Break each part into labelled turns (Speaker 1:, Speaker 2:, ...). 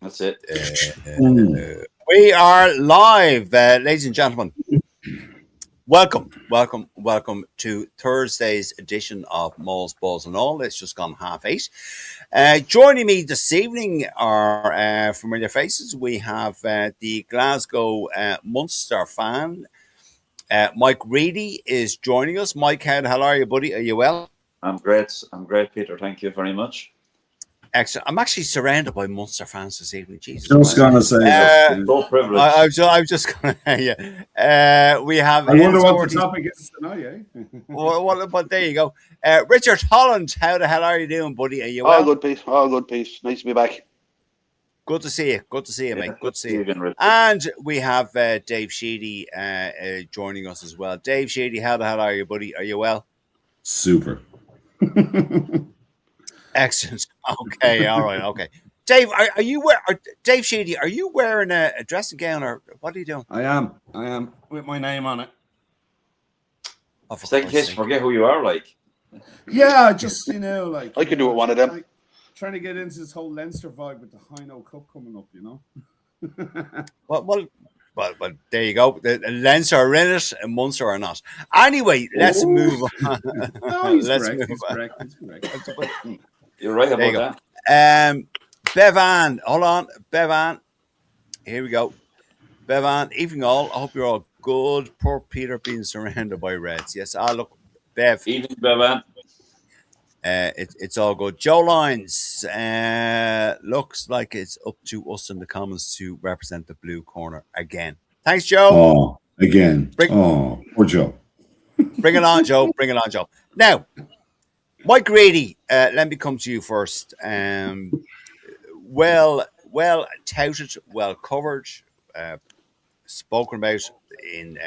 Speaker 1: That's it.
Speaker 2: We are live, ladies and gentlemen. Welcome to Thursday's edition of Mauls, Balls and All. It's just gone 8:30. Joining me this evening are familiar faces. We have the Glasgow Munster fan, Mike Reedy is joining us. Mike, how are you, buddy? Are you well?
Speaker 1: I'm great, Peter. Thank you very much.
Speaker 2: Excellent. I'm actually surrounded by Munster fans this evening. Jesus,
Speaker 3: just gonna say that.
Speaker 1: So privileged.
Speaker 2: I'm just gonna. Yeah. We have.
Speaker 3: I wonder what the topic is tonight, eh?
Speaker 2: Well, but there you go. Richard Holland, how the hell are you doing, buddy? Are you
Speaker 4: well?
Speaker 2: All
Speaker 4: good peace. Nice to be back.
Speaker 2: Good to see you. Good to see you, mate. Good to see you.
Speaker 1: Again,
Speaker 2: and we have Dave Sheedy joining us as well. Dave Sheedy, how the hell are you, buddy? Are you well?
Speaker 3: Super.
Speaker 2: Excellent. Okay. All right. Okay. Dave, are you Dave Sheedy? Are you wearing a dressing gown or what are you doing?
Speaker 3: I am with my name on it.
Speaker 1: Oh, for in case forget who you are, like.
Speaker 3: Yeah, just like
Speaker 4: I could do it one of them.
Speaker 3: Trying to get into this whole Leinster vibe with the Hino Cup coming up,
Speaker 2: Well, there you go. The Leinster are in it, and Munster are not. Anyway, let's move on.
Speaker 3: No, he's correct.
Speaker 1: You're right about that.
Speaker 2: Bevan, hold on. Bevan, here we go. Bevan, evening all. I hope you're all good. Poor Peter being surrounded by Reds. Yes, look, Bev.
Speaker 1: Evening, Bevan.
Speaker 2: It's all good. Joe Lyons, looks like it's up to us in the comments to represent the blue corner again. Thanks, Joe.
Speaker 3: Oh, again. Poor Joe.
Speaker 2: Bring it on, Joe. Bring it on, Joe. Now, Mike Grady, let me come to you first. Well touted, well covered, spoken about in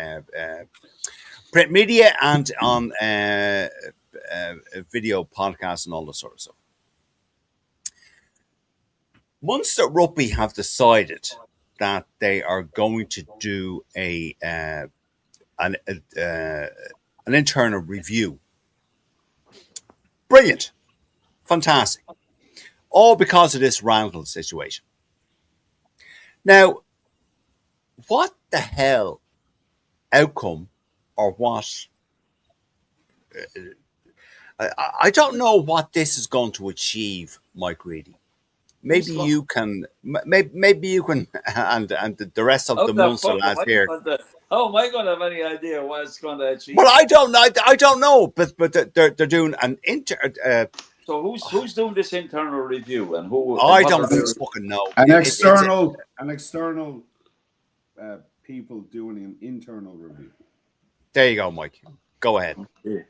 Speaker 2: print media and on video podcasts and all this sort of stuff. Munster Rugby have decided that they are going to do an internal review. Brilliant. Fantastic. All because of this Randall situation. Now, what the hell outcome or what... I don't know what this is going to achieve, Mike Reedy. Maybe you can, and the rest of the Munster lads here.
Speaker 1: Oh, am I going to have any idea what it's going to achieve?
Speaker 2: Well, I don't know, but they're doing an
Speaker 1: So who's doing this internal review and who?
Speaker 2: I don't fucking know.
Speaker 3: An external people doing an internal review.
Speaker 2: There you go, Mike. Go ahead.
Speaker 1: Okay.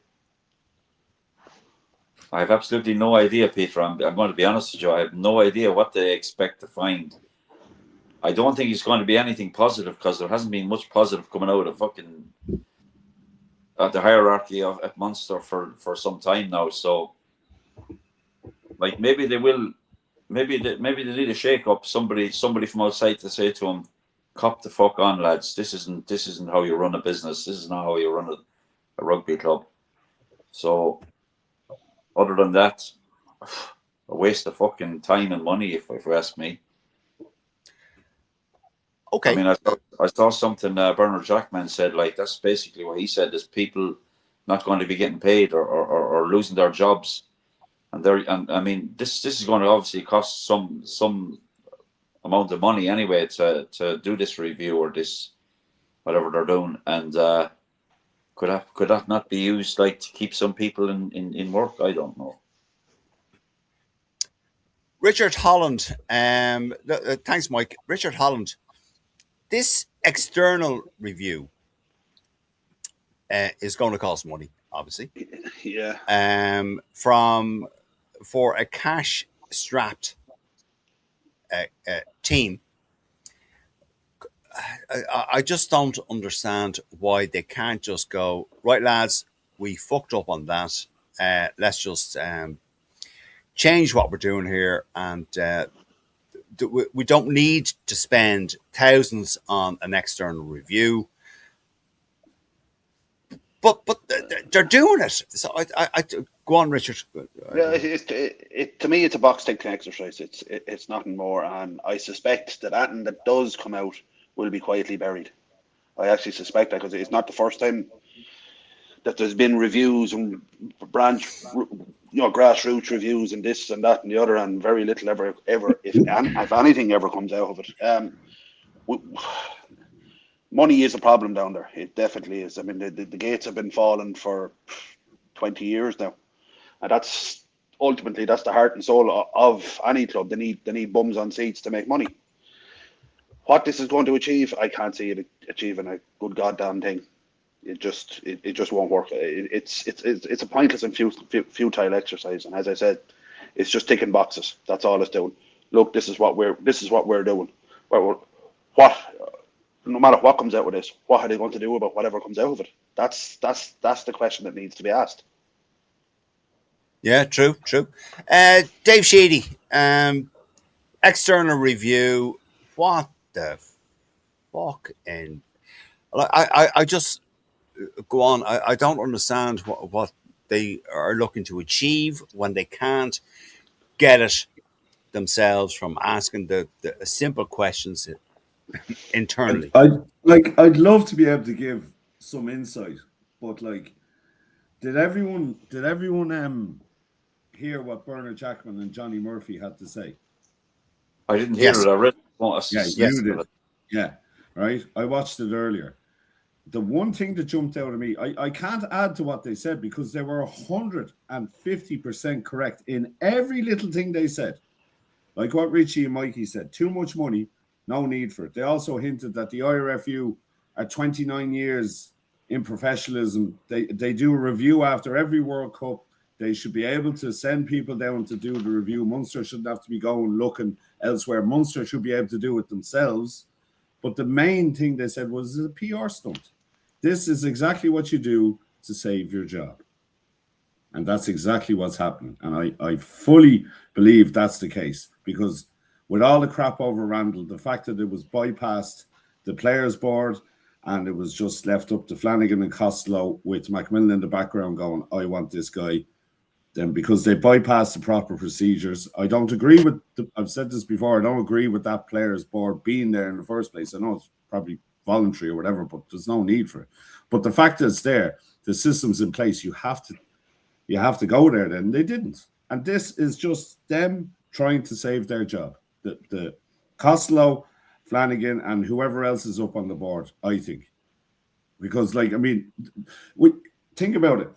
Speaker 1: I have absolutely no idea, Peter. I'm going to be honest with you. I have no idea what they expect to find. I don't think it's going to be anything positive because there hasn't been much positive coming out of fucking the hierarchy at Munster for some time now. So, like maybe they will, maybe they need a shake up. Somebody from outside to say to them, "Cop the fuck on, lads. This isn't how you run a business. This is not how you run a rugby club." So. Other than that, a waste of fucking time and money, if you ask me.
Speaker 2: Okay.
Speaker 1: I mean, I saw something Bernard Jackman said, like, that's basically what he said, is people not going to be getting paid or losing their jobs. And I mean, this is going to obviously cost some amount of money anyway to do this review or this, whatever they're doing. And could that not be used like to keep some people in work? I don't know.
Speaker 2: Richard Holland, thanks, Mike. Richard Holland, this external review is going to cost money, obviously.
Speaker 4: Yeah.
Speaker 2: For a cash-strapped team. I just don't understand why they can't just go, right, lads, we fucked up on that. Let's just change what we're doing here. And we don't need to spend thousands on an external review. but they're doing it. So I go on, Richard.
Speaker 4: Yeah, to me, it's a box ticking exercise. It's nothing more, and I suspect that anything that does come out will be quietly buried. I actually suspect that because it's not the first time that there's been reviews and grassroots reviews and this and that and the other, and very little ever, if anything ever comes out of it. Money is a problem down there. It definitely is. I mean, the gates have been falling for 20 years now, and that's ultimately that's the heart and soul of any club. They need bums on seats to make money. What this is going to achieve, I can't see it achieving a good goddamn thing. It just won't work. It's a pointless and futile exercise. And as I said, it's just ticking boxes. That's all it's doing. Look, this is what we're doing. No matter what comes out with this, what are they going to do about whatever comes out of it? That's the question that needs to be asked.
Speaker 2: Yeah, true. Dave Sheedy, external review. What the fuck? And I just go on. I don't understand what they are looking to achieve when they can't get it themselves from asking the simple questions internally.
Speaker 3: I'd love to be able to give some insight, but like, did everyone hear what Bernard Jackman and Johnny Murphy had to say?
Speaker 1: I didn't hear it. I read it.
Speaker 3: You did. Yeah, right. I watched it earlier. The one thing that jumped out at me, I can't add to what they said because they were 150% correct in every little thing they said. Like what Richie and Mikey said, too much money, no need for it. They also hinted that the IRFU are 29 years in professionalism. They do a review after every World Cup. They should be able to send people down to do the review. Munster shouldn't have to be going looking elsewhere. Munster should be able to do it themselves. But the main thing they said was a PR stunt. This is exactly what you do to save your job. And that's exactly what's happening. And I fully believe that's the case because with all the crap over Randall, the fact that it was bypassed the players board and it was just left up to Flanagan and Costello with Macmillan in the background going, I want this guy. Then because they bypassed the proper procedures, I don't agree with, I've said this before, I don't agree with that players board being there in the first place. I know it's probably voluntary or whatever, but there's no need for it. But the fact that it's there, the system's in place, you have to go there then. They didn't. And this is just them trying to save their job. The Costello, Flanagan, and whoever else is up on the board, I think. Because, like, I mean, think about it.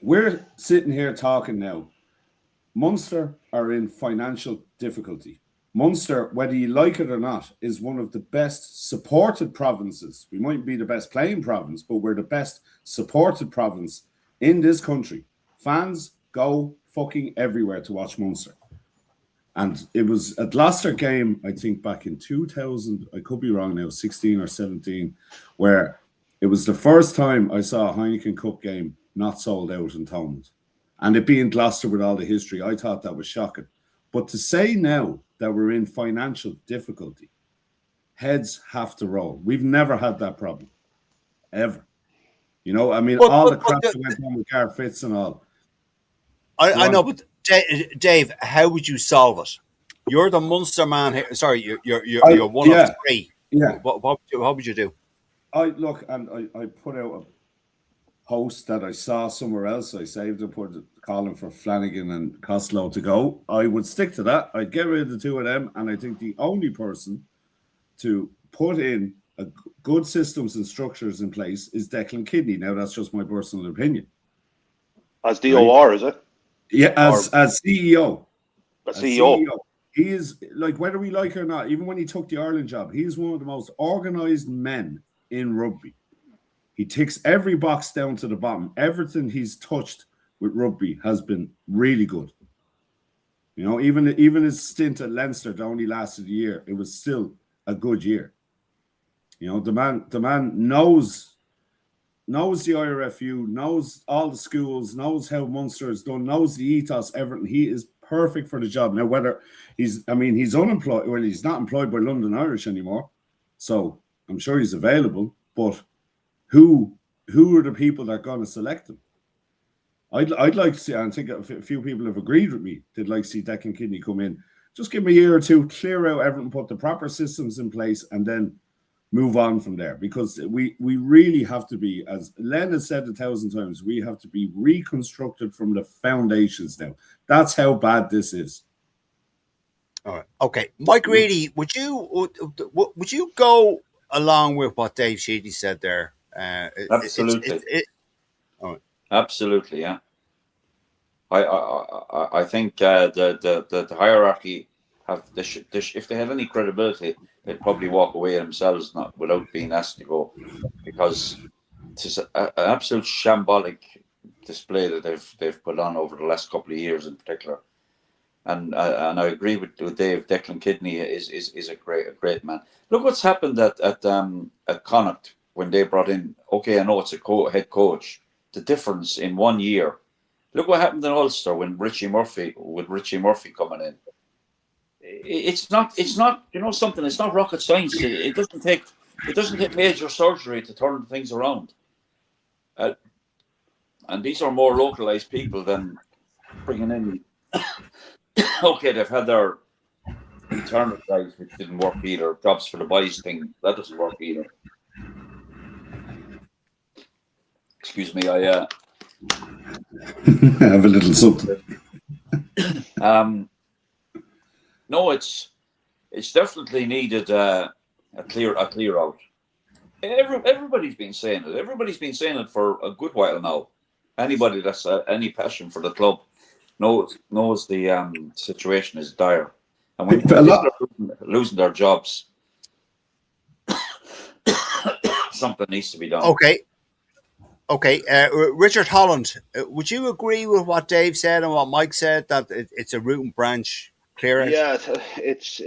Speaker 3: We're sitting here talking now. Munster are in financial difficulty. Munster, whether you like it or not, is one of the best supported provinces. We might be the best playing province, but we're the best supported province in this country. Fans go fucking everywhere to watch Munster. And it was a Gloucester game, I think, back in 2000, I could be wrong now, 16 or 17, where it was the first time I saw a Heineken Cup game not sold out in Thomond. And it being Gloucester with all the history, I thought that was shocking. But to say now that we're in financial difficulty, heads have to roll. We've never had that problem, ever. You know, I mean, all the crap that went on with Gareth Fitz and all.
Speaker 2: I know, but Dave, how would you solve it? You're the Munster man here. Sorry, you're one of three.
Speaker 3: Yeah.
Speaker 2: What would you do?
Speaker 3: I put out a post that I saw somewhere else. I saved it, put calling for Flanagan and Costello to go. I would stick to that. I'd get rid of the two of them, and I think the only person to put in a good systems and structures in place is Declan Kidney. Now, that's just my personal opinion.
Speaker 4: As DOR, is it?
Speaker 3: Yeah, as CEO.
Speaker 4: As CEO.
Speaker 3: He is, like, whether we like it or not, even when he took the Ireland job, he's one of the most organised men in rugby. He ticks every box down to the bottom. Everything he's touched with rugby has been really good. You know, even his stint at Leinster that only lasted a year, it was still a good year. You know, the man knows the IRFU, knows all the schools, knows how Munster is done, knows the ethos, everything. He is perfect for the job. Now, whether he's unemployed, well, he's not employed by London Irish anymore, so I'm sure he's available, but who who are the people that are going to select them? I'd like to see, and I think a few people have agreed with me, they'd like to see Declan Kidney come in. Just give him a year or two, clear out everything, put the proper systems in place, and then move on from there. Because we really have to be, as Len has said 1,000 times, we have to be reconstructed from the foundations now. That's how bad this is.
Speaker 2: All right. Okay. Mike Reedy, would you go along with what Dave Sheedy said there?
Speaker 1: Absolutely.
Speaker 2: All right.
Speaker 1: Absolutely, yeah. I think the hierarchy if they had any credibility, they'd probably walk away themselves, not without being asked to go, because it's an absolute shambolic display that they've put on over the last couple of years in particular. And I agree with Dave. Declan Kidney is a great man. Look what's happened at Connacht when they brought in. Okay, I know it's a head coach. The difference in 1 year. Look what happened in Ulster when Richie Murphy coming in. It's not something. It's not rocket science. It doesn't take major surgery to turn things around. And these are more localized people than bringing in. Okay, they've had their internal guys, which didn't work either. Jobs for the boys thing, that doesn't work either. Excuse me, I
Speaker 3: have a little something.
Speaker 1: No, it's definitely needed a clear out. Everybody's been saying it. Everybody's been saying it for a good while now. Anybody that's any passion for the club knows the situation is dire, and when people are losing their jobs, something needs to be done.
Speaker 2: Okay. Richard Holland, would you agree with what Dave said and what Mike said, that it's a root and branch clear out?
Speaker 4: Yeah, it's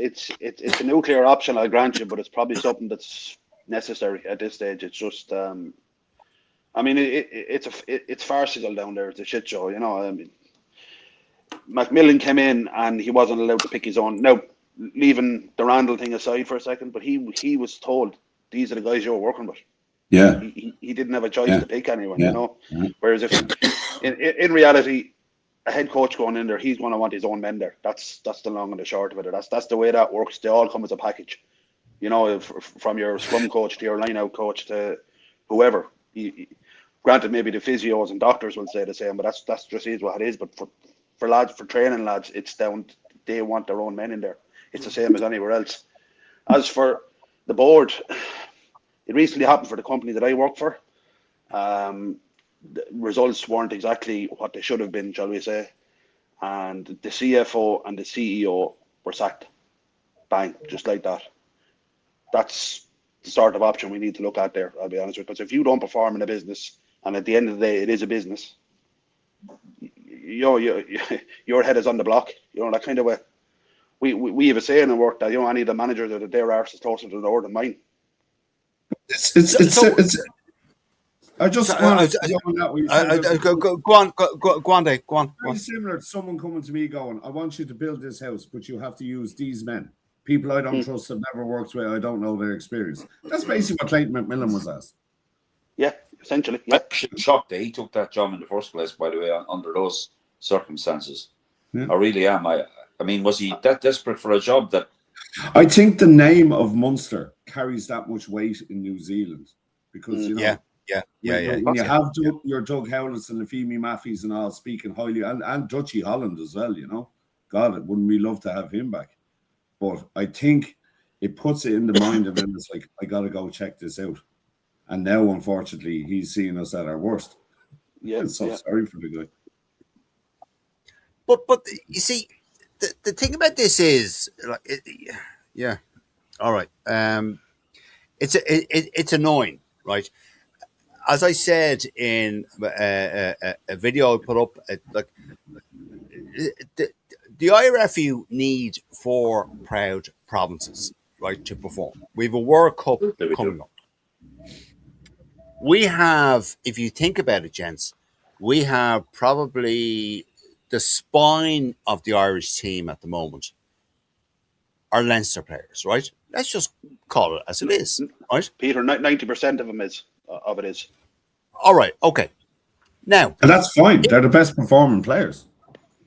Speaker 4: a nuclear option, I'll grant you, but it's probably something that's necessary at this stage. It's just, I mean, it's farcical down there. It's a shit show, you know. I mean, Macmillan came in and he wasn't allowed to pick his own. Now, leaving the Randall thing aside for a second, but he was told, these are the guys you're working with.
Speaker 3: Yeah.
Speaker 4: He didn't have a choice to pick anyone, you know. Whereas if in reality, a head coach going in there, he's going to want his own men there. That's the long and the short of it. That's the way that works. They all come as a package, you know, from your scrum coach to your line-out coach to whoever. Granted, maybe the physios and doctors will say the same, but that's just is what it is. But for lads, for training lads, it's down. They want their own men in there. It's the same as anywhere else. As for the board, it recently happened for the company that I work for. The results weren't exactly what they should have been, shall we say. And the CFO and the CEO were sacked. Bang, just like that. That's the sort of option we need to look at there, I'll be honest with you. Because if you don't perform in a business, and at the end of the day, it is a business, your head is on the block. You know, that kind of way. We have a saying in work that, you know, I need a manager that their arse is closer to the door than mine.
Speaker 3: It's I just want to
Speaker 2: go on, Dave. Go on.
Speaker 3: Very similar to someone coming to me going, I want you to build this house, but you have to use these men. People I don't trust, have never worked with, I don't know their experience. That's basically what Clayton McMillan was asked.
Speaker 4: Yeah, essentially. Yeah.
Speaker 1: I'm shocked that he took that job in the first place, by the way, under those circumstances.
Speaker 3: Yeah.
Speaker 1: I really am. I mean, was he that desperate for a job that...
Speaker 3: I think the name of Munster carries that much weight in New Zealand because, you know, when you have your Doug Howletts and the Femi Maffeys and all speaking highly, and Dutchie Holland as well, you know. God, wouldn't we love to have him back? But I think it puts it in the mind of him. It's like, I got to go check this out. And now, unfortunately, he's seeing us at our worst.
Speaker 4: Yeah,
Speaker 3: I'm so sorry for the guy.
Speaker 2: But you see, the thing about this is, like, all right. It's annoying, right? As I said in a video I put up, like the IRFU need 4 proud provinces, right, to perform. We have a World Cup coming up. We have, if you think about it, gents, we have probably the spine of the Irish team at the moment are Leinster players, right? Let's just call it as it is, right?
Speaker 4: Peter, 90% of it is.
Speaker 2: All right. Okay. Now,
Speaker 3: And that's fine. They're the best performing players.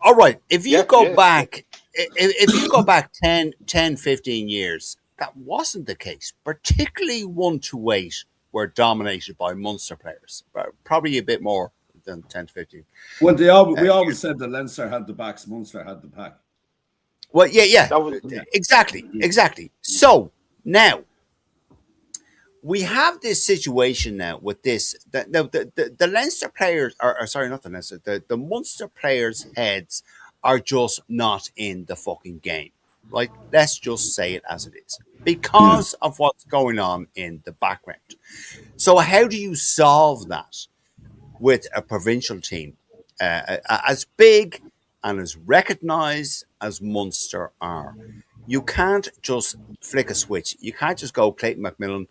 Speaker 2: all right. If you
Speaker 4: Yeah,
Speaker 2: go
Speaker 4: yeah.
Speaker 2: back, if you go back 10, 15 years, that wasn't the case. Particularly 1 to 8 were dominated by Munster players. Probably a bit more than 10 to 15.
Speaker 3: Well, we always said that Leinster had the backs, Munster had the pack.
Speaker 2: Well, yeah,
Speaker 4: That was
Speaker 2: exactly. So now we have this situation now with this. The Leinster players, or sorry, not the Leinster, the Munster players' heads are just not in the fucking game. Right? Let's just say it as it is because of what's going on in the background. So, how do you solve that with a provincial team as big and as recognised as Munster are? You can't just flick a switch. You can't just go Clayton McMillan.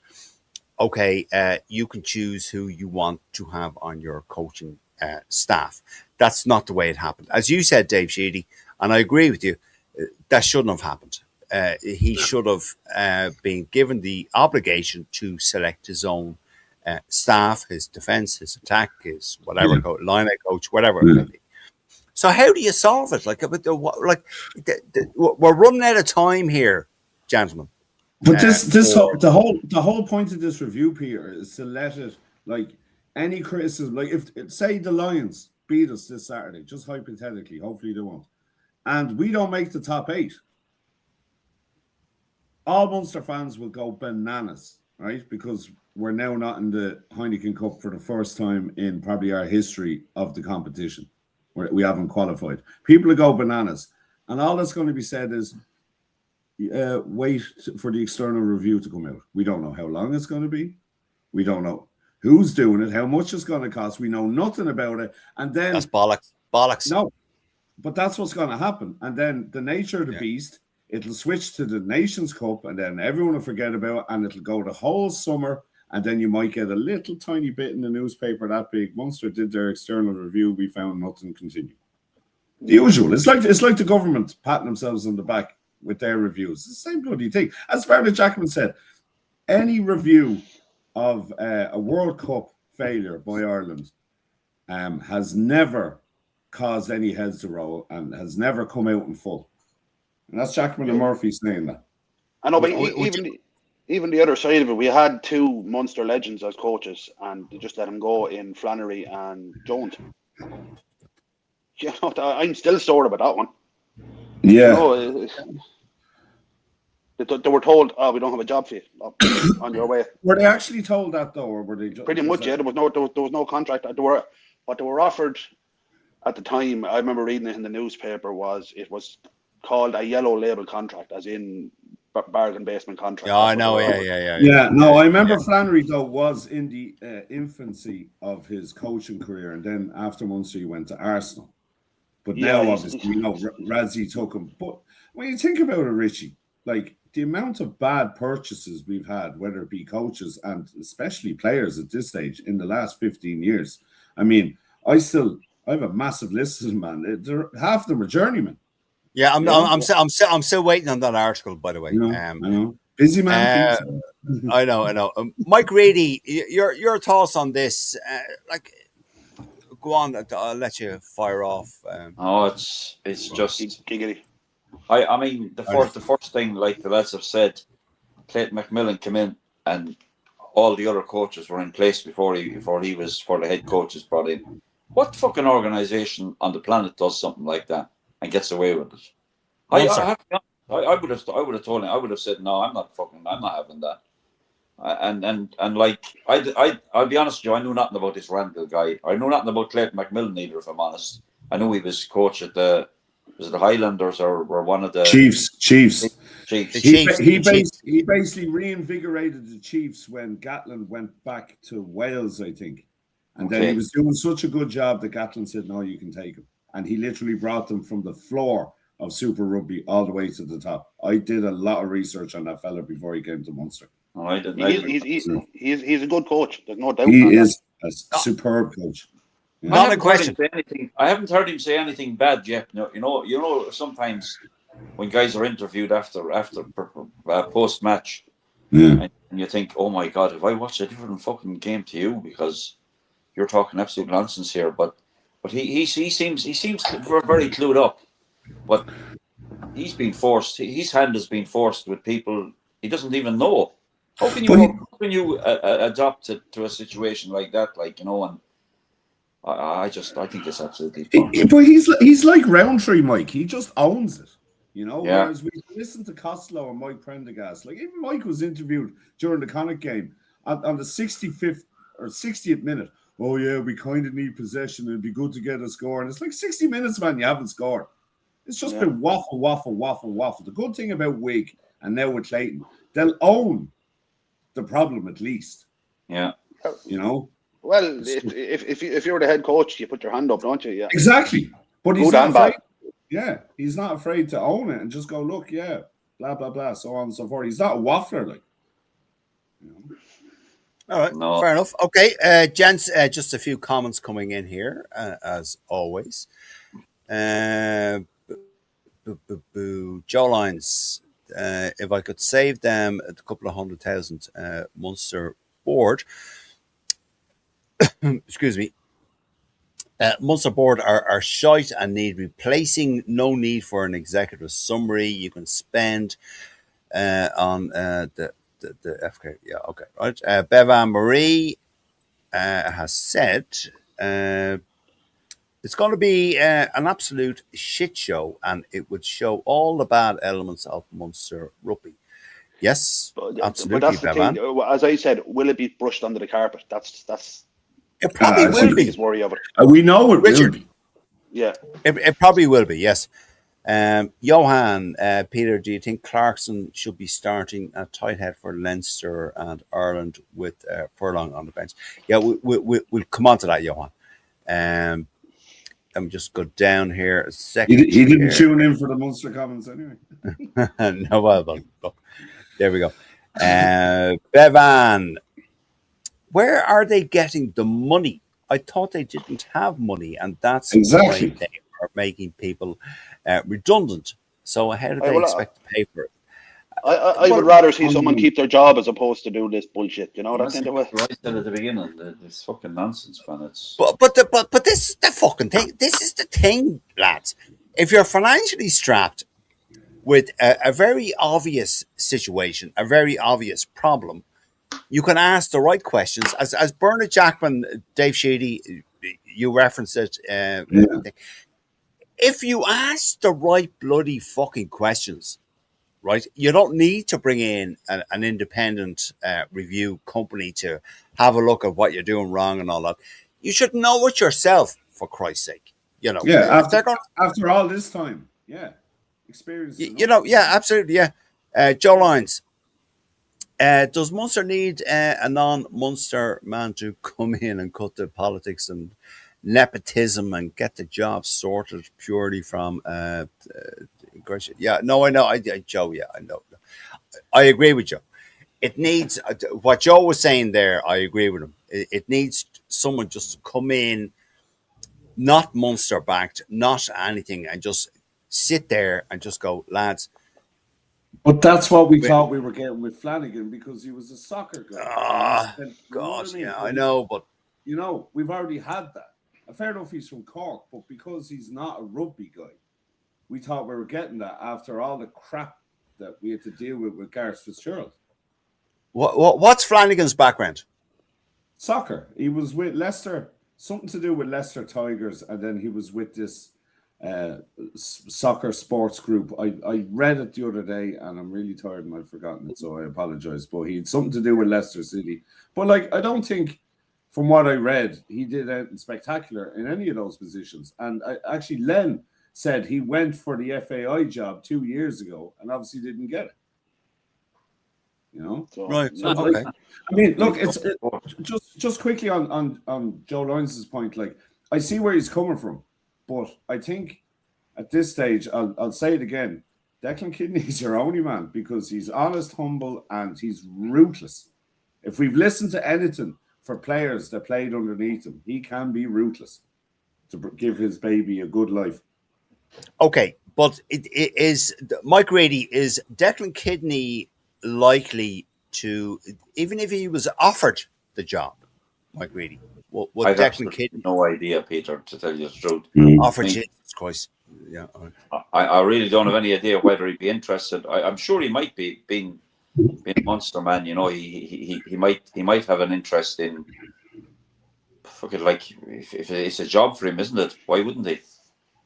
Speaker 2: Okay, you can choose who you want to have on your coaching staff. That's not the way it happened. As you said, Dave Sheedy, and I agree with you, that shouldn't have happened. He should have been given the obligation to select his own staff, his defence, his attack, his whatever, line coach, whatever it may be. So how do you solve it? We're running out of time here, gentlemen.
Speaker 3: But the whole point of this review, Peter, is to let it, like, any criticism, like if say the Lions beat us this Saturday, just hypothetically, hopefully they won't, and we don't make the top 8, all Munster fans will go bananas, right? Because we're now not in the Heineken Cup for the first time in probably our history of the competition. We haven't qualified. People will go bananas, and all that's going to be said is, wait for the external review to come out. We don't know how long it's going to be. We don't know who's doing it, how much it's going to cost. We know nothing about it. And then
Speaker 2: that's bollocks.
Speaker 3: No, but that's what's going to happen. And then the nature of the beast, it'll switch to the Nations Cup, and then everyone will forget about it, and it'll go the whole summer. And then you might get a little tiny bit in the newspaper that big. Munster did their external review. We found nothing. Continue. The usual. It's like the government patting themselves on the back with their reviews. It's the same bloody thing. As Bernard Jackman said, any review of a World Cup failure by Ireland has never caused any heads to roll and has never come out in full. And that's Jackman and Murphy saying that.
Speaker 4: I know, but even the other side of it, we had 2 Munster legends as coaches, and they just let them go in Flannery and Jones. You know, I'm still sore about that one.
Speaker 3: Yeah.
Speaker 4: You know, they were told, "Oh, we don't have a job for you on your way."
Speaker 3: Were they actually told that though, or were they just
Speaker 4: pretty much? Yeah, there was no contract. What they were offered at the time. I remember reading it in the newspaper. It was called a yellow label contract, as in bargain basement contract.
Speaker 2: Yeah, I know. Yeah.
Speaker 3: Yeah, no, I remember Flannery though was in the infancy of his coaching career, and then after Munster he went to Arsenal. But now, obviously, Razzie took him. But when you think about it, Richie, like the amount of bad purchases we've had, whether it be coaches and especially players at this stage in the last 15 years. I mean, I have a massive list of them, man. Half of them are journeymen.
Speaker 2: Yeah, I'm still waiting on that article, by the way.
Speaker 3: I know. Busy man.
Speaker 2: I know. Mike Reedy, your thoughts on this? Go on. I'll let you fire off.
Speaker 1: It's just
Speaker 4: giggity.
Speaker 1: I mean, the first thing, like the lads have said, Clayton McMillan came in, and all the other coaches were in place before the head coaches brought in. What fucking organization on the planet does something like that and gets away with it? I would have told him. I would have said, no, I'm not having that. And like I'll be honest with you, I knew nothing about this Randall guy. I knew nothing about Clayton McMillan either, if I'm honest. I knew he was coach at the Highlanders or one of the
Speaker 3: Chiefs.
Speaker 2: He
Speaker 3: basically reinvigorated the Chiefs when Gatland went back to Wales, I think. And then he was doing such a good job that Gatland said, no, you can take him. And he literally brought them from the floor of Super Rugby all the way to the top. I did a lot of research on that fella before he came to Munster.
Speaker 1: Oh, I didn't.
Speaker 4: He's a good coach. There's no doubt.
Speaker 3: He is a superb coach.
Speaker 2: Yeah. Not a question.
Speaker 1: I haven't heard him say anything bad yet. You know. Sometimes when guys are interviewed after post match, and you think, "Oh my God, have I watched a different fucking game to you?" Because you're talking absolute nonsense here. But he seems very clued up. But he's been forced. His hand has been forced with people he doesn't even know. How can
Speaker 3: But
Speaker 1: you adapt to a situation like that? Like, you know, and I think it's absolutely bonkers.
Speaker 3: but he's like Roundtree, Mike. He just owns it, you know.
Speaker 1: Yeah.
Speaker 3: Whereas we listen to Costello and Mike Prendergast, like even Mike was interviewed during the Connacht game on the 65th or 60th minute. Oh yeah, we kind of need possession. It'd be good to get a score, and it's like 60 minutes, man. You haven't scored. It's just been waffle. The good thing about Wig and now with Clayton, they'll own the problem at least.
Speaker 1: Yeah.
Speaker 3: You know.
Speaker 4: Well, if you're the head coach, you put your hand up, don't you? Yeah.
Speaker 3: Exactly. But he's
Speaker 4: Good
Speaker 3: not
Speaker 4: and
Speaker 3: afraid.
Speaker 4: bad.
Speaker 3: Yeah, he's not afraid to own it and just go, look, yeah, blah blah blah, so on and so forth. He's not a waffler, like. You know?
Speaker 2: All right,
Speaker 1: No.
Speaker 2: fair enough. Okay, gents, just a few comments coming in here, as always. Joe Lines, if I could save them a couple of 100,000 Munster board, excuse me, Munster board are shite and need replacing. No need for an executive summary. You can spend on the FK. Yeah, okay, right. Bevan Marie has said it's going to be an absolute shit show, and it would show all the bad elements of Munster rugby. Yes, absolutely,
Speaker 4: but that's the
Speaker 2: Bevan.
Speaker 4: thing. As I said, will it be brushed under the carpet? That's
Speaker 2: It probably will
Speaker 4: the
Speaker 2: be.
Speaker 4: biggest worry of it.
Speaker 3: We know it
Speaker 2: Richard.
Speaker 3: will be.
Speaker 4: Yeah.
Speaker 2: It probably will be, yes. Johan, Peter, do you think Clarkson should be starting at tight head for Leinster and Ireland with Furlong on the bench? Yeah, we'll come on to that, Johan. Let me just go down here a second.
Speaker 3: He didn't tune in for the Munster comments anyway.
Speaker 2: No, well, look, there we go. Bevan, where are they getting the money? I thought they didn't have money, and that's
Speaker 3: Exactly.
Speaker 2: why they are making people redundant. So how do they expect to pay for it?
Speaker 4: I would rather see someone keep their job as opposed to do this bullshit. You know, that kind of way.
Speaker 1: What I said at the beginning, this fucking nonsense, man. It's
Speaker 2: But this is the fucking thing. This is the thing, lads. If you're financially strapped with a very obvious situation, a very obvious problem, you can ask the right questions. As Bernard Jackman, Dave Sheedy, you referenced it. If you ask the right bloody fucking questions, right, you don't need to bring in an independent review company to have a look at what you're doing wrong and all that. You should know it yourself, for Christ's sake. You know,
Speaker 3: Yeah, after all this time, yeah, experience.
Speaker 2: You know, yeah, absolutely, yeah. Joe Lyons, does Munster need a non-Munster man to come in and cut the politics and nepotism and get the job sorted purely from yeah, no, I know, Joe, yeah, I know. I agree with Joe. It needs what Joe was saying there. I agree with him. It needs someone just to come in, not Munster backed, not anything, and just sit there and just go, lads.
Speaker 3: But that's what we thought we were getting with Flanagan because he was a soccer guy.
Speaker 2: God, yeah, I know, but
Speaker 3: you know, we've already had that. Fair enough, he's from Cork, but because he's not a rugby guy, we thought we were getting that after all the crap that we had to deal with Gareth Fitzgerald.
Speaker 2: What's Flanagan's background?
Speaker 3: Soccer. He was with Leicester, something to do with Leicester Tigers, and then he was with this soccer sports group. I read it the other day, and I'm really tired and I've forgotten it, so I apologize. But he had something to do with Leicester City. But like, I don't think, from what I read, he did anything spectacular in any of those positions. And actually, Len said he went for the FAI job 2 years ago and obviously didn't get it. You know,
Speaker 4: So,
Speaker 2: Right.
Speaker 4: yeah.
Speaker 2: Okay.
Speaker 3: I mean, look, it's just quickly on Joe Lyons' point. Like, I see where he's coming from, but I think at this stage, I'll say it again: Declan Kidney's your only man because he's honest, humble, and he's ruthless. If we've listened to anything for players that played underneath him, he can be ruthless to give his baby a good life.
Speaker 2: Okay, but it is Mike Grady, is Declan Kidney likely to, even if he was offered the job, Mike Reedy?
Speaker 1: I've
Speaker 2: Declan
Speaker 1: absolutely
Speaker 2: Kidney
Speaker 1: no idea, Peter, to tell you the truth.
Speaker 2: offer? Jesus Christ. Yeah.
Speaker 1: I really don't have any idea whether he'd be interested. I'm sure he might be, being a Munster man. You know, he might have an interest in fucking, like, if it's a job for him, isn't it? Why wouldn't he?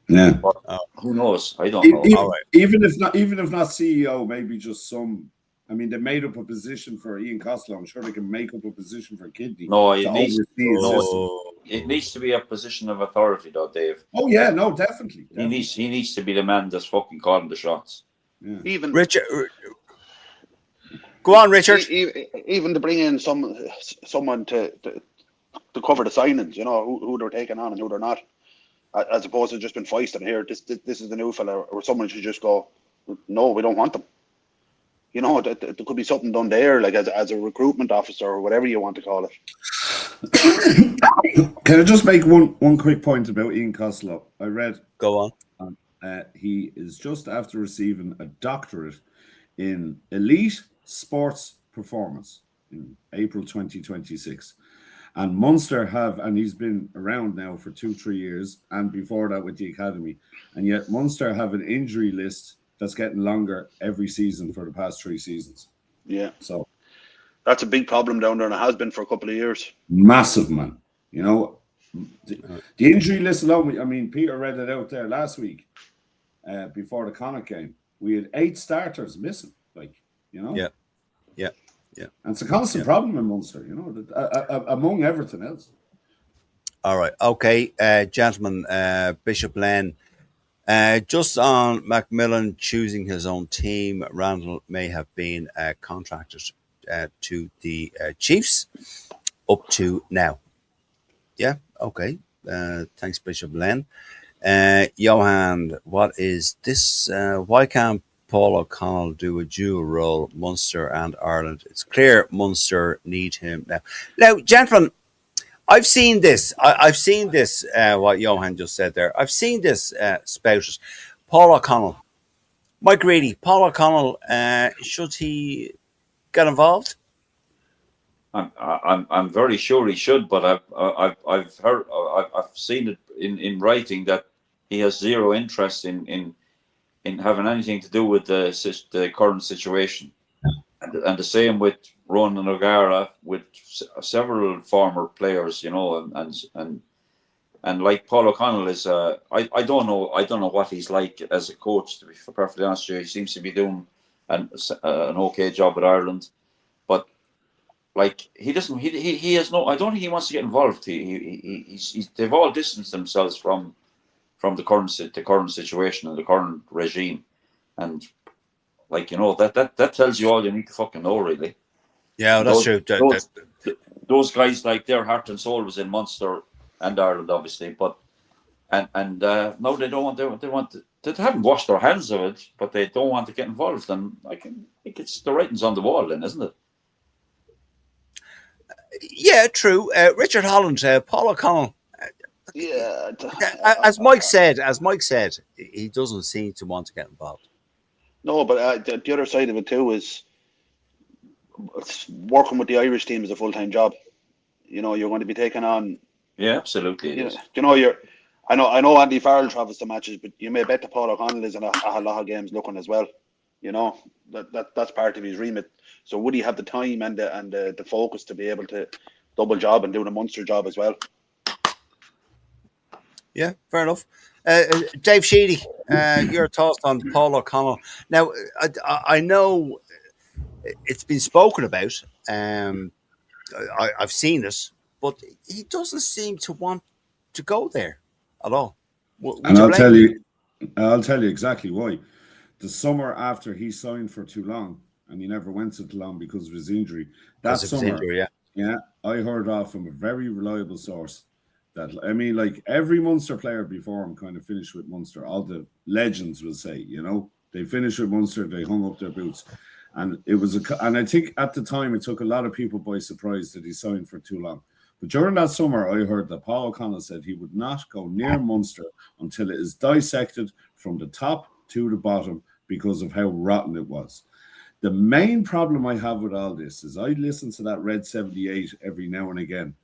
Speaker 3: Yeah.
Speaker 1: But who knows? I don't know.
Speaker 3: Even,
Speaker 2: All right.
Speaker 3: even if not CEO, maybe just some. I mean, they made up a position for Ian Costello. I'm sure they can make up a position for Kidney
Speaker 1: No,
Speaker 3: to
Speaker 1: it needs
Speaker 3: oversee his system.
Speaker 1: it needs to be a position of authority, though, Dave.
Speaker 3: Oh yeah, no, definitely.
Speaker 1: He needs to be the man that's fucking calling the shots.
Speaker 3: Yeah.
Speaker 4: Even
Speaker 2: Richard, go on, Richard.
Speaker 4: even to bring in someone to cover the signings, you know, who they're taking on and who they're not, as opposed to just been foisted here. This is the new fella, or someone should just go, no, we don't want them. You know, there could be something done there, like as a recruitment officer or whatever you want to call it.
Speaker 3: Can I just make one quick point about Ian Costello? I read.
Speaker 2: Go on.
Speaker 3: He is just after receiving a doctorate in elite sports performance in April 2026. And Munster and he's been around now for 2-3 years, and before that with the academy. And yet Munster have an injury list that's getting longer every season for the past 3 seasons.
Speaker 4: Yeah.
Speaker 3: So
Speaker 4: that's a big problem down there, and it has been for a couple of years.
Speaker 3: Massive, man. You know, the injury list alone, I mean, Peter read it out there last week before the Connacht game. We had 8 starters missing, like, you know?
Speaker 2: Yeah.
Speaker 3: And it's a constant problem in Munster, you know, among everything else.
Speaker 2: All right. Okay, gentlemen, Bishop Len. Just on Macmillan choosing his own team, Randall may have been contracted to the Chiefs up to now. Yeah, okay. Thanks, Bishop Len. Johan, what is this? Why can't Paul O'Connell do a dual role, Munster and Ireland? It's clear Munster need him now. Now, gentlemen, I've seen this. I've seen this, what Johan just said there. I've seen this spouted. Paul O'Connell. Mike Reedy, Paul O'Connell, should he get involved?
Speaker 1: I'm very sure he should, but I've heard, I've seen it in writing that he has zero interest in having anything to do with the current situation, and the same with Ronan O'Gara, with several former players, you know, and like Paul O'Connell is, I don't know what he's like as a coach, to be perfectly honest with you. He seems to be doing an okay job at Ireland, but like he has no. I don't think he wants to get involved. They've all distanced themselves from the current situation and the current regime, and like, you know, that tells you all you need to fucking know, really.
Speaker 2: Yeah, that's true.
Speaker 1: Those guys, like, their heart and soul was in Munster and Ireland, obviously, but and no, they don't want. They haven't washed their hands of it, but they don't want to get involved. And I think it's the writing's on the wall, then, isn't it?
Speaker 2: Yeah, true. Richard Holland, Paul O'Connell.
Speaker 4: Yeah.
Speaker 2: As Mike said, he doesn't seem to want to get involved.
Speaker 4: No, but the other side of it too is working with the Irish team is a full-time job. You know, you're going to be taking on.
Speaker 1: Yeah, absolutely.
Speaker 4: You know, I know Andy Farrell travels to matches, but you may bet that Paul O'Connell is in a lot of games looking as well. You know, that's part of his remit. So would he have the time and the focus to be able to double job and do the Munster job as well?
Speaker 2: Yeah, fair enough. Dave Sheedy, your thoughts on Paul O'Connell? Now, I know it's been spoken about. I've seen it, but he doesn't seem to want to go there at all.
Speaker 3: And I'll tell you exactly why. The summer after he signed for Toulon, and he never went to Toulon because of his injury. That summer, yeah, I heard off from a very reliable source that, I mean, like, every Munster player before him kind of finished with Munster. All the legends will say, you know, they finished with Munster, they hung up their boots. And it was and I think at the time it took a lot of people by surprise that he signed for Toulon. But during that summer, I heard that Paul O'Connell said he would not go near Munster until it is dissected from the top to the bottom because of how rotten it was. The main problem I have with all this is I listen to that Red 78 every now and again.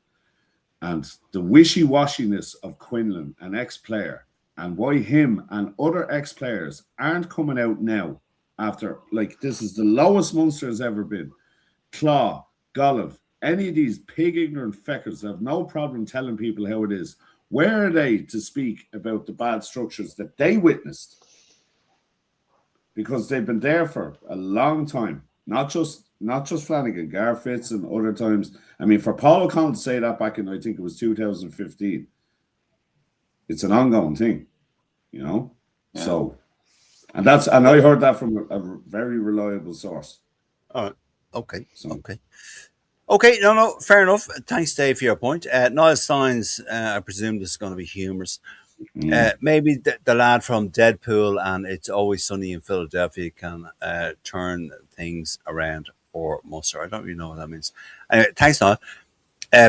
Speaker 3: And the wishy-washiness of Quinlan, an ex-player, and why him and other ex-players aren't coming out now after, like, this is the lowest Munster has ever been. Claw, Golliv, any of these pig ignorant feckers have no problem telling people how it is. Where are they to speak about the bad structures that they witnessed? Because they've been there for a long time. Not just Flanagan, Gar Fitz and other times. I mean, for Paul O'Connell to say that back in, I think it was 2015, it's an ongoing thing, you know? Yeah. So, and I heard that from a very reliable source.
Speaker 2: All right. Okay. So. Okay. No, fair enough. Thanks, Dave, for your point. Niall Steins, I presume this is going to be humorous. Maybe the lad from Deadpool and It's Always Sunny in Philadelphia can turn things around for Munster. I don't really know what that means. Anyway, thanks, Niall.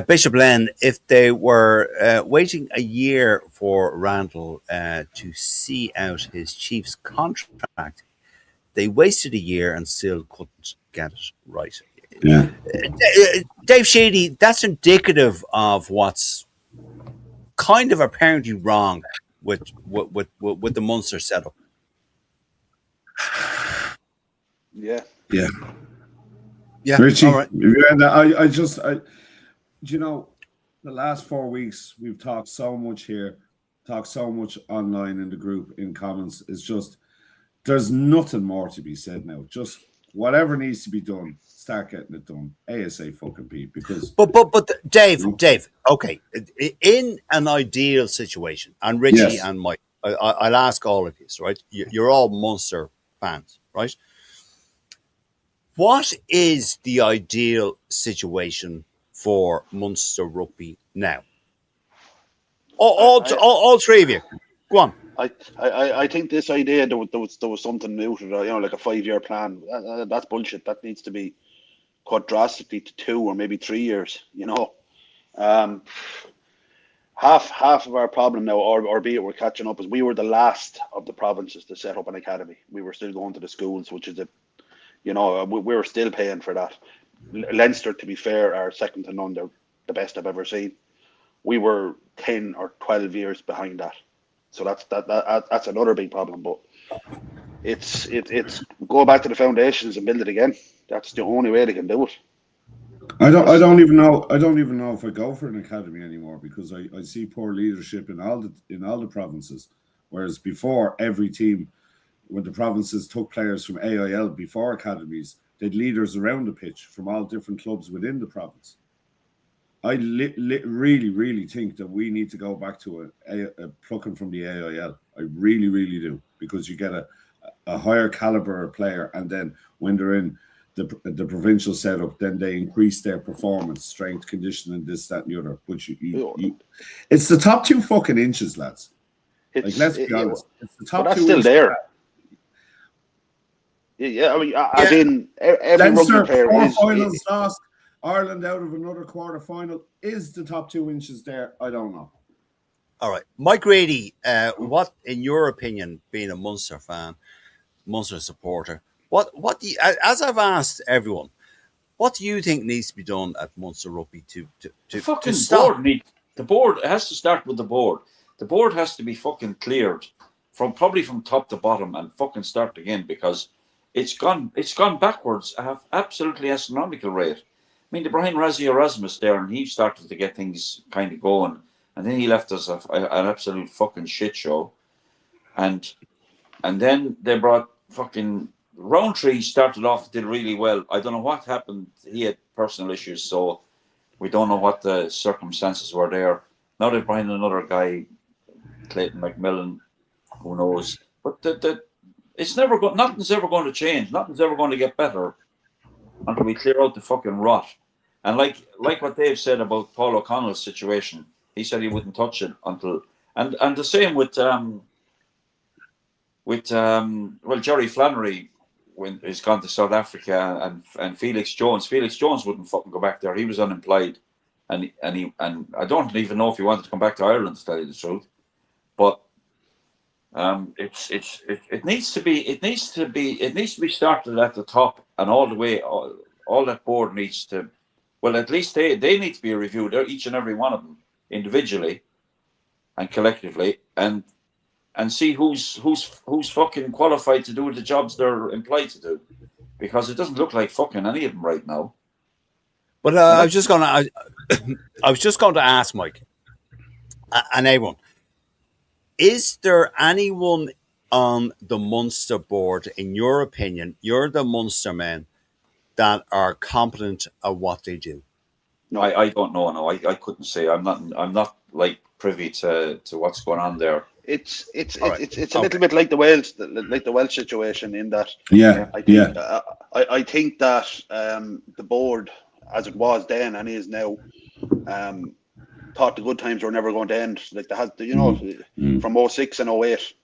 Speaker 2: Bishop Len, if they were waiting a year for Randall to see out his Chiefs contract, they wasted a year and still couldn't get it right.
Speaker 3: Yeah.
Speaker 2: Dave Sheedy, that's indicative of what's kind of apparently wrong with the Munster setup.
Speaker 3: Yeah.
Speaker 2: Richie,
Speaker 3: all right. I you know, the last 4 weeks we've talked so much here, talked so much online in the group, in comments. It's just, there's nothing more to be said now. Just whatever needs to be done, start getting it done ASAP fucking Pete. Because
Speaker 2: but Dave, okay, in an ideal situation, and Richie and Mike, I'll ask all of you, right? You're all Munster fans, right? What is the ideal situation for Munster rugby now? All three of you, go on.
Speaker 4: I think this idea there was something mooted, you know, like a 5-year plan. That's bullshit. That needs to be cut drastically to 2 or maybe 3 years. You know, half of our problem now, albeit we're catching up, is we were the last of the provinces to set up an academy. We were still going to the schools, which is we were still paying for that. Leinster, to be fair, are second to none. They're the best I've ever seen. We were 10 or 12 years behind that. So that's another big problem. But it's go back to the foundations and build it again. That's the only way they can do it.
Speaker 3: I don't even know if I go for an academy anymore, because I see poor leadership in all the provinces. Whereas before, every team, when the provinces took players from AIL before academies, they'd leaders around the pitch from all different clubs within the province. I really think that we need to go back to a plucking from the AIL. I really do, because you get a higher caliber player, and then when they're in the provincial setup, then they increase their performance, strength, conditioning, this, that, and the other. Which it's the top 2 fucking inches, lads. Let's be honest. It's the top 2
Speaker 4: still
Speaker 3: inches.
Speaker 4: There. Yeah, I mean, as in every rugby player is.
Speaker 3: Finals lost. Ireland out of another quarter final. Is the top 2 inches there? I don't know.
Speaker 2: All right, Mike Grady, what, in your opinion, being a Munster fan, Munster supporter, what do you, as I've asked everyone, what do you think needs to be done at Munster Rugby to stop?
Speaker 1: The board has to start with the board. The board has to be fucking cleared from top to bottom and fucking start again, because it's gone backwards at an absolutely astronomical rate. I mean, the Brian Razzie Erasmus there, and he started to get things kind of going, and then he left us an absolute fucking shit show. And then they brought fucking Roundtree, started off, did really well. I don't know what happened. He had personal issues, so we don't know what the circumstances were there. Now they're bringing another guy, Clayton McMillan, who knows. But it's nothing's ever going to change. Nothing's ever going to get better until we clear out the fucking rot. And like what Dave said about Paul O'Connell's situation, he said he wouldn't touch it until, and the same with Jerry Flannery, when he's gone to South Africa, and Felix Jones. Felix Jones wouldn't fucking go back there. He was unemployed, and I don't even know if he wanted to come back to Ireland, to tell you the truth. But it needs to be started at the top and all the way. All that board needs to, well, at least they need to be reviewed, each and every one of them. individually and collectively, and see who's fucking qualified to do the jobs they're employed to do, because it doesn't look like fucking any of them right now.
Speaker 2: But I was just going to ask Mike and everyone: is there anyone on the Munster board, in your opinion, you're the Munster men, that are competent at what they do?
Speaker 4: No,
Speaker 1: I don't know. No, I couldn't say. I'm not like privy to what's going on there.
Speaker 4: it's
Speaker 2: All
Speaker 4: it's
Speaker 2: right.
Speaker 4: a little bit like the Welsh situation in that.
Speaker 3: Yeah,
Speaker 4: I think that the board, as it was then and is now, thought the good times were never going to end. Like they had, from 06 and 08.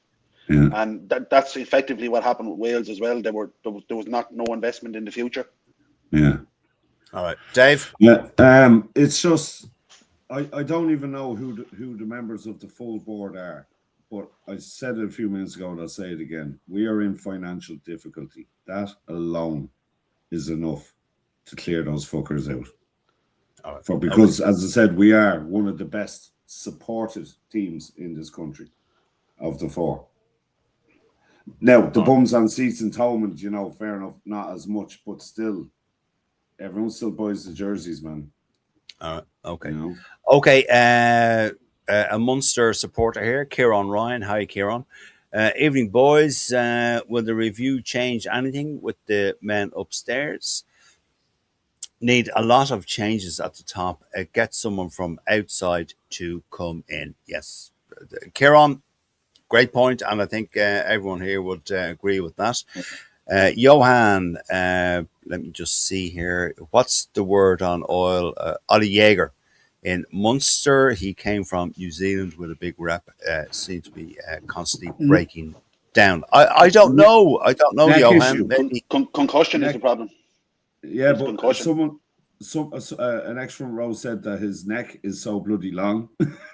Speaker 3: Yeah.
Speaker 4: And that's effectively what happened with Wales as well. There was no investment in the future.
Speaker 3: Yeah.
Speaker 2: All right, Dave.
Speaker 3: Yeah. It's just I don't even know who the members of the full board are. But I said it a few minutes ago, and I'll say it again. We are in financial difficulty. That alone is enough to clear those fuckers out. Because, as I said, we are one of the best supported teams in this country of the four. Now, the bums on seats and Thomond, fair enough, not as much, but still, everyone still buys the jerseys, man.
Speaker 2: Okay. Okay. A Munster supporter here, Kieran Ryan. Hi, Kieran. Evening, boys. Will the review change anything with the men upstairs? Need a lot of changes at the top. Get someone from outside to come in. Yes. Kieran, great point, and I think everyone here would agree with that. Johan, let me just see here. What's the word on oil? Ollie Jaeger. In Munster, he came from New Zealand with a big rep. Seems to be constantly breaking down. I don't know. I don't know, Johan.
Speaker 4: Concussion is the problem.
Speaker 3: Yeah, but an excellent row said that his neck is so bloody long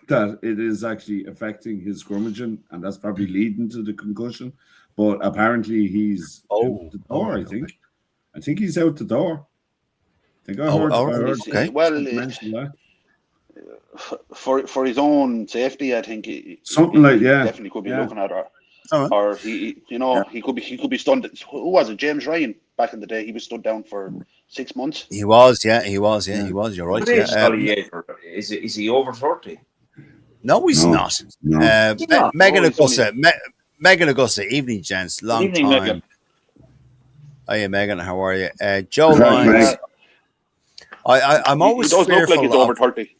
Speaker 3: that it is actually affecting his scrummaging, and that's probably leading to the concussion. But apparently he's out the door. I think he's out the door. I think I heard.
Speaker 2: Okay.
Speaker 4: Well,
Speaker 3: mention that.
Speaker 4: For his own safety, I think
Speaker 3: something like
Speaker 4: definitely could be looking at her. Or he could be stunned. Who was it? James Ryan back in the day. He was stood down for 6 months.
Speaker 2: He was. You're right.
Speaker 1: What is Ollie Jaeger? Is he over 30?
Speaker 2: No, he's not.
Speaker 3: No.
Speaker 2: Megan Augusta. Evening, gents. Long time.
Speaker 1: Megan.
Speaker 2: Hiya, Megan. How are you? Joe Lyons. I'm always
Speaker 4: he does
Speaker 2: fearful
Speaker 4: look like he's over 30.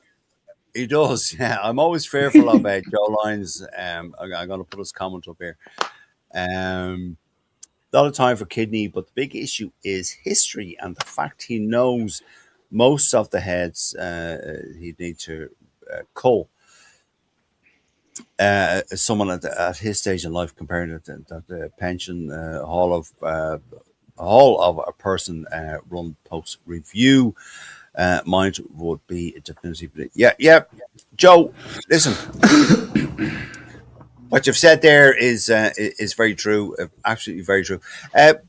Speaker 2: He does, yeah. I'm always fearful of Joe Lyons. I'm going to put his comment up here. A lot of time for Kidney, but the big issue is history and the fact he knows most of the heads he'd need to cull. Someone at his stage in life, comparing it to the pension hall of a person run post review. Mine would be definitively. Yeah. Joe, listen. What you've said there is very true, absolutely very true.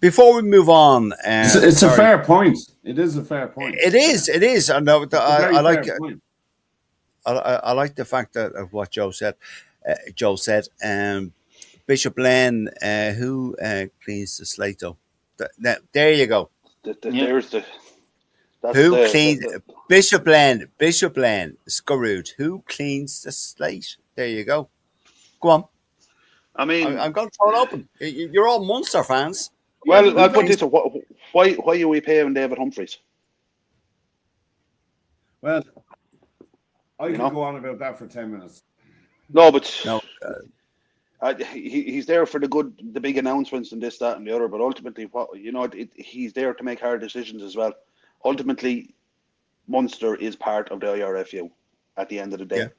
Speaker 2: Before we move on,
Speaker 3: it's a fair point. It is a fair point.
Speaker 2: It is. I know. I like. I like the fact that of what Joe said. Bishop Len, who cleans the slate though. There you go.
Speaker 4: There's the.
Speaker 2: Who cleans Bishop Len, Scurrood? Who cleans the slate? There you go. Go on.
Speaker 4: I mean,
Speaker 2: I'm going to throw it open. You're all Munster fans.
Speaker 4: Well, I'll put this: why are we paying David Humphreys?
Speaker 3: Well, I can go on about that for 10 minutes.
Speaker 4: No, but he's there for the big announcements and this, that, and the other. But ultimately, he's there to make hard decisions as well. Ultimately, Munster is part of the IRFU at the end of the day.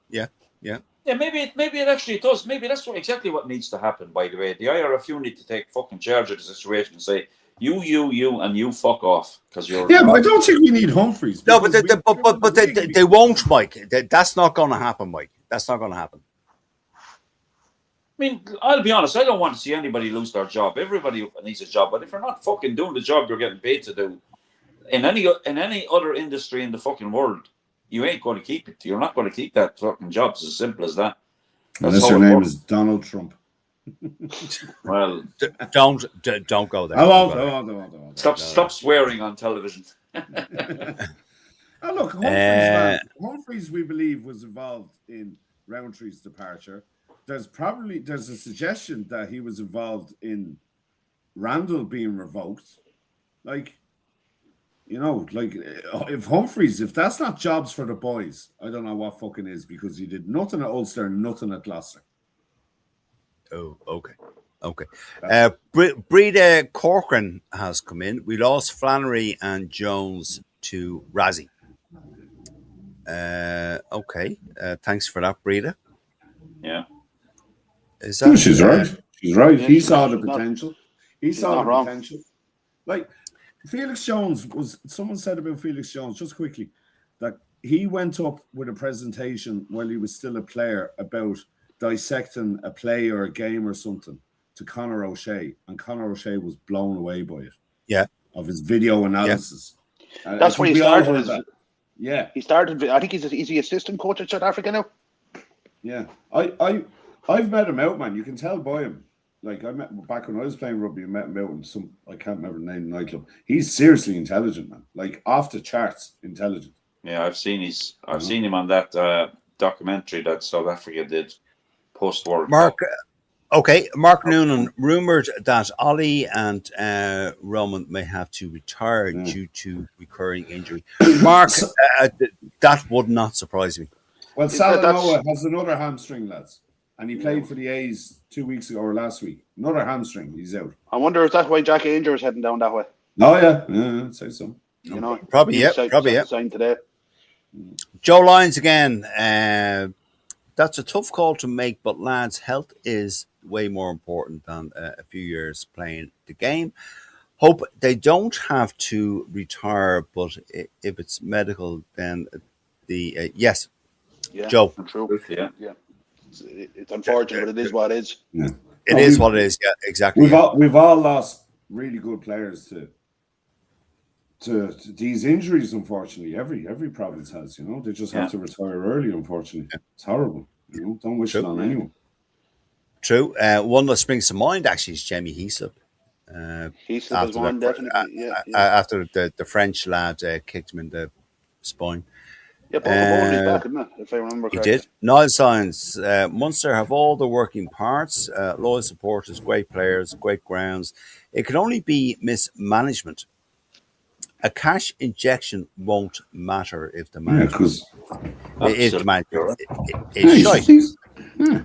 Speaker 2: Yeah.
Speaker 1: Maybe it actually does. Maybe that's exactly what needs to happen, by the way. The IRFU need to take fucking charge of the situation and say, you, and you fuck off. Because you're...
Speaker 3: Yeah, but I don't think we need Humphreys.
Speaker 2: No, but they won't, Mike. That's not going to happen, Mike. That's not going to happen.
Speaker 1: I mean, I'll be honest, I don't want to see anybody lose their job. Everybody needs a job. But if you're not fucking doing the job you're getting paid to do, in any other industry in the fucking world, you ain't going to keep it. You're not going to keep that fucking job. It's as simple as that. That's
Speaker 3: Unless
Speaker 1: how
Speaker 3: your
Speaker 1: it
Speaker 3: name
Speaker 1: works.
Speaker 3: is Donald Trump.
Speaker 1: Well,
Speaker 2: Don't go there.
Speaker 3: I
Speaker 2: Don't
Speaker 3: won't.
Speaker 2: go
Speaker 3: I
Speaker 2: there.
Speaker 3: won't.
Speaker 1: stop swearing on television.
Speaker 3: Oh, look, Humphreys, man. Humphreys, we believe, was involved in Roundtree's departure. There's a suggestion that he was involved in Randall being revoked. Like, if Humphreys, if that's not jobs for the boys, I don't know what fucking is, because he did nothing at Ulster and nothing at Gloucester.
Speaker 2: Oh, okay. Breda Corcoran has come in. We lost Flannery and Jones to Razzie. Okay. Thanks for that, Breda.
Speaker 1: Yeah.
Speaker 2: Is that?
Speaker 3: She's right. She's right.
Speaker 4: Yeah,
Speaker 3: He saw the
Speaker 4: she's not-
Speaker 3: potential. He
Speaker 4: she's
Speaker 3: saw
Speaker 4: not
Speaker 3: the
Speaker 4: wrong.
Speaker 3: potential. Like Felix Jones someone said about Felix Jones just quickly that he went up with a presentation while he was still a player about dissecting a play or a game or something to Conor O'Shea, and Conor O'Shea was blown away by it.
Speaker 2: Yeah.
Speaker 3: Of his video analysis.
Speaker 4: That's where he
Speaker 3: we all
Speaker 4: started.
Speaker 3: heard that. Yeah.
Speaker 4: He started. I think he's the assistant coach at South Africa now.
Speaker 3: Yeah. I've met him out, man. You can tell by him. Like, I met back when I was playing rugby, I met him out in some, I can't remember the name of the nightclub. He's seriously intelligent, man. Like, off the charts intelligent.
Speaker 1: Yeah, I've seen him on that documentary that South Africa did post World Cup.
Speaker 2: Mark Noonan rumored that Ollie and Roman may have to retire due to recurring injury. Mark, that would not surprise me.
Speaker 3: Well, Salanoa has another hamstring, lads. And he played for the A's 2 weeks ago or last week. Another hamstring. He's out.
Speaker 4: I wonder if that's why Jack Ainger is heading down that way.
Speaker 3: Oh, yeah. I'd say so.
Speaker 4: You know,
Speaker 2: Probably, yeah.
Speaker 4: Signed today.
Speaker 2: Joe Lyons again. That's a tough call to make, but lads, health is way more important than a few years playing the game. Hope they don't have to retire, but if it's medical, then yes.
Speaker 4: Yeah,
Speaker 2: Joe.
Speaker 4: True. Yeah. It's unfortunate, but it is what it is.
Speaker 3: Yeah.
Speaker 2: It is what it is. Yeah, exactly.
Speaker 3: We've all lost really good players to these injuries. Unfortunately, every province has. They just have to retire early. Unfortunately, it's horrible. Don't wish it on anyone.
Speaker 2: True. One that springs to mind actually is Jamie Heaslip.
Speaker 4: Heaslip is one, definitely.
Speaker 2: After the French lad kicked him in the spine.
Speaker 4: Yeah, Paul Bowley's back, isn't it? If I remember correctly.
Speaker 2: He did. Niall Science. Munster have all the working parts, loyal supporters, great players, great grounds. It can only be mismanagement. A cash injection won't matter if the management is shite.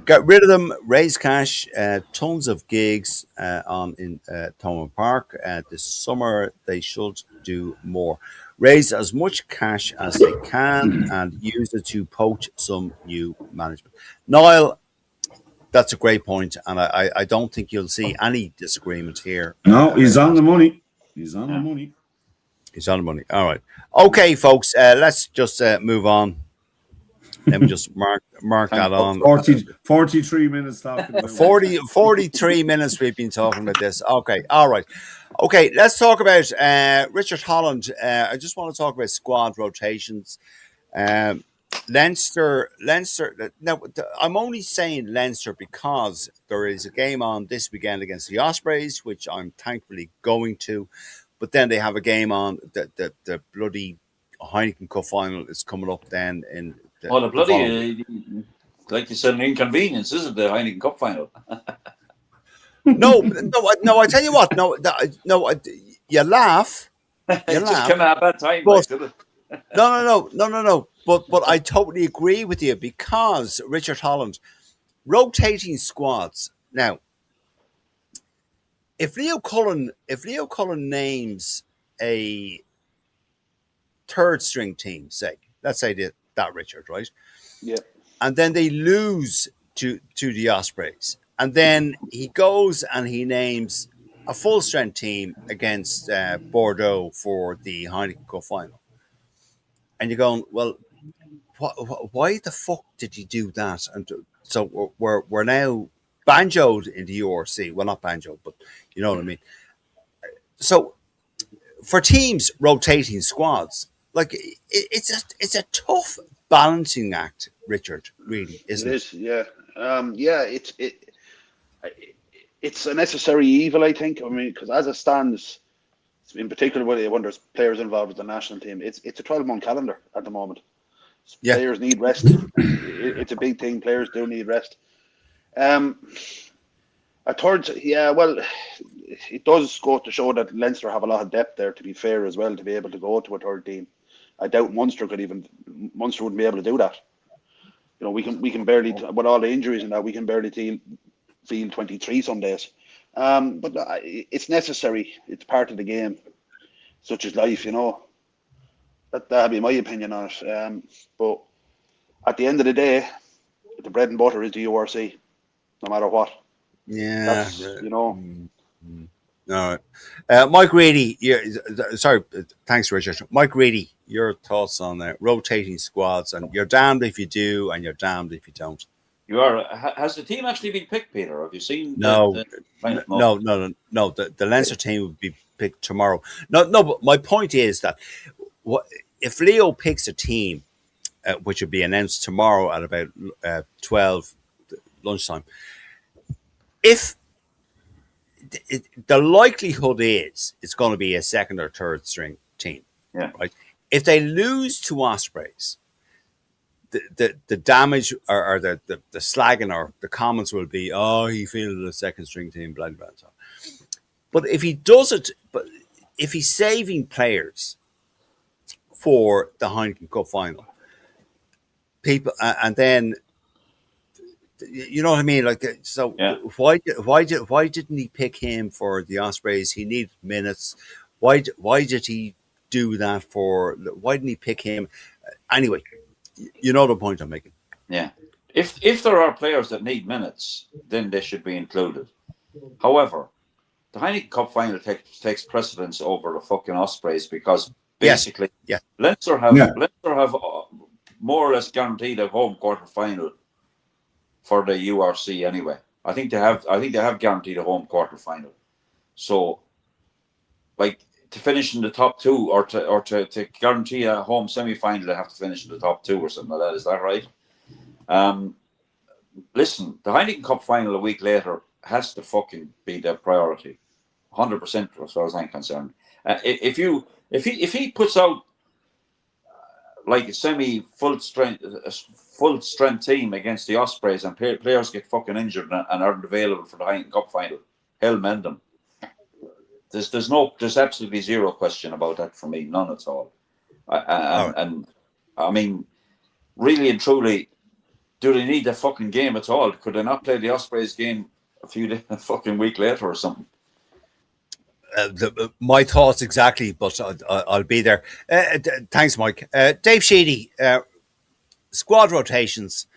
Speaker 2: Get rid of them, raise cash, tons of gigs in Thomond Park. This summer they should do more. Raise as much cash as they can and use it to poach some new management. Niall, that's a great point, and I don't think you'll see any disagreement here.
Speaker 3: No, he's on the money. He's on the money.
Speaker 2: He's on the money. All right. Okay, folks, let's just move on. Let me just mark that on.
Speaker 3: 43 minutes talking about
Speaker 2: 43 minutes we've been talking about this. Okay, all right. Okay, let's talk about Richard Holland. I just want to talk about squad rotations. Leinster. Now, I'm only saying Leinster because there is a game on this weekend against the Ospreys, which I'm thankfully going to. But then they have a game on the bloody Heineken Cup final is coming up then in
Speaker 1: the bloody like you said, an inconvenience, isn't the Heineken Cup final?
Speaker 2: No. I tell you what. No. You laugh.
Speaker 1: It just came at a bad time.
Speaker 2: But, no. But I totally agree with you because Richard Holland rotating squads now. If Leo Cullen names a third string team, let's say that Richard, right?
Speaker 4: Yeah.
Speaker 2: And then they lose to the Ospreys. And then he goes and he names a full strength team against Bordeaux for the Heineken Cup final. And you're going, well, why the fuck did you do that? And so we're now banjoed in the URC. Well, not banjoed, but you know what I mean. So for teams rotating squads, like it's a tough balancing act, Richard. Really, isn't
Speaker 4: It
Speaker 2: it?
Speaker 4: is, yeah. Yeah, it's a necessary evil, I think. I mean, because as it stands, in particular when there's players involved with the national team, it's a 12-month calendar at the moment.
Speaker 2: Yeah,
Speaker 4: Players need rest. It's a big thing. Players do need rest. Um, a third, yeah, well, it does go to show that Leinster have a lot of depth there, to be fair, as well, to be able to go to a third team. I doubt Munster wouldn't be able to do that. You know, we can barely, with all the injuries and that, we can barely field 23 some days. But it's necessary. It's part of the game, such as life, you know. That'd be my opinion on it. But at the end of the day, the bread and butter is the URC, no matter what.
Speaker 2: yeah.
Speaker 4: That's, you know,
Speaker 2: All right. Mike Reedy, sorry, thanks, Richard. Mike Reedy, your thoughts on rotating squads, and you're damned if you do, and you're damned if you don't.
Speaker 1: You are. Has the team actually been picked, Peter? Have you seen
Speaker 2: No,
Speaker 1: no.
Speaker 2: no. The Leinster team would be picked tomorrow. No. But my point is that if Leo picks a team, which would be announced tomorrow at about 12 lunchtime, if the likelihood is it's going to be a second or third string team,
Speaker 1: Yeah.
Speaker 2: right? If they lose to Ospreys, the damage or the slagging or the comments will be, oh, he fielded a second string team, blah, blah, blah. But if he does it, but if he's saving players for the Heineken Cup final, people, and then, you know what I mean? Like, so
Speaker 1: Yeah.
Speaker 2: why didn't he pick him for the Ospreys? He needed minutes. Why did he do that why didn't he pick him? Anyway, you know the point I'm making.
Speaker 1: Yeah. If there are players that need minutes, then they should be included. However, the Heineken Cup final takes precedence over the fucking Ospreys because basically, Leinster have more or less guaranteed a home quarter final for the URC anyway. I think they have guaranteed a home quarter final. So, like, to finish in the top two or to guarantee a home semi-final, they have to finish in the top two or something like that. Is that right? Listen, the Heineken Cup final a week later has to fucking be their priority, 100% as far as I'm concerned. If he puts out like a full strength team against the Ospreys and players get fucking injured and aren't available for the Heineken Cup final, hell mend them. There's absolutely zero question about that for me, none at all. And I mean, really and truly, do they need a fucking game at all? Could they not play the Ospreys game a fucking week later or something?
Speaker 2: My thoughts exactly, but I'll be there. Thanks, Mike. Dave Sheedy, squad rotations.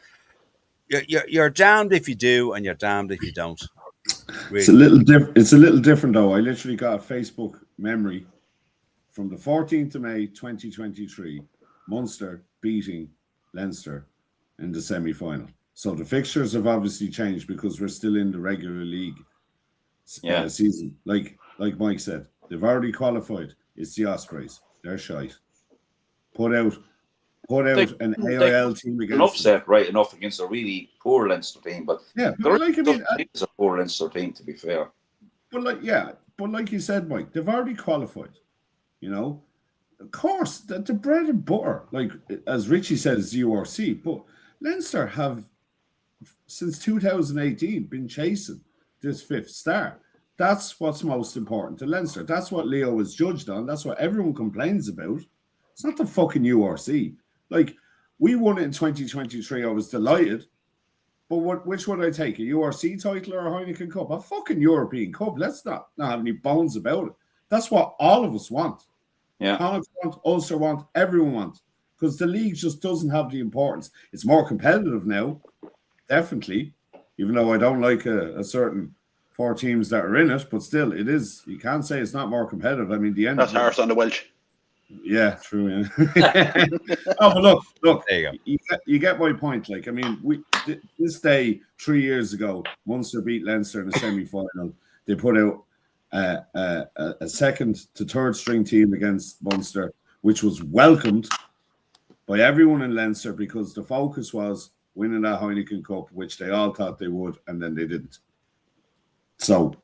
Speaker 2: You're damned if you do, and you're damned if you don't. Really.
Speaker 3: It's a little different though. I literally got a Facebook memory from the 14th of May 2023. Munster beating Leinster in the semi-final. So the fixtures have obviously changed because we're still in the regular league season. Like Mike said, they've already qualified. It's the Ospreys. They're shite. Put out an AIL team against
Speaker 1: an upset right enough against a really poor Leinster team, but it's a poor Leinster team, to be fair.
Speaker 3: But like you said, Mike, they've already qualified. You know, of course, the bread and butter, like as Richie said, is the URC. But Leinster have since 2018 been chasing this fifth star. That's what's most important to Leinster. That's what Leo was judged on. That's what everyone complains about. It's not the fucking URC. Like, we won it in 2023. I was delighted. But which would I take? A URC title or a Heineken Cup? A fucking European Cup. Let's not have any bones about it. That's what all of us want.
Speaker 1: Yeah.
Speaker 3: Connacht want, Ulster want, everyone wants. Because the league just doesn't have the importance. It's more competitive now, definitely. Even though I don't like a certain 4 teams that are in it, but still, it is. You can't say it's not more competitive. I mean, the end.
Speaker 4: That's harsh on the Welsh.
Speaker 3: Yeah, true. Yeah. Oh, but look.
Speaker 2: There
Speaker 3: you go. You get my point. Like, I mean, this day 3 years ago, Munster beat Leinster in the semi-final. They put out a second to third string team against Munster. which was welcomed by everyone in Leinster because the focus was winning that Heineken Cup, which they all thought they would, and then they didn't. So,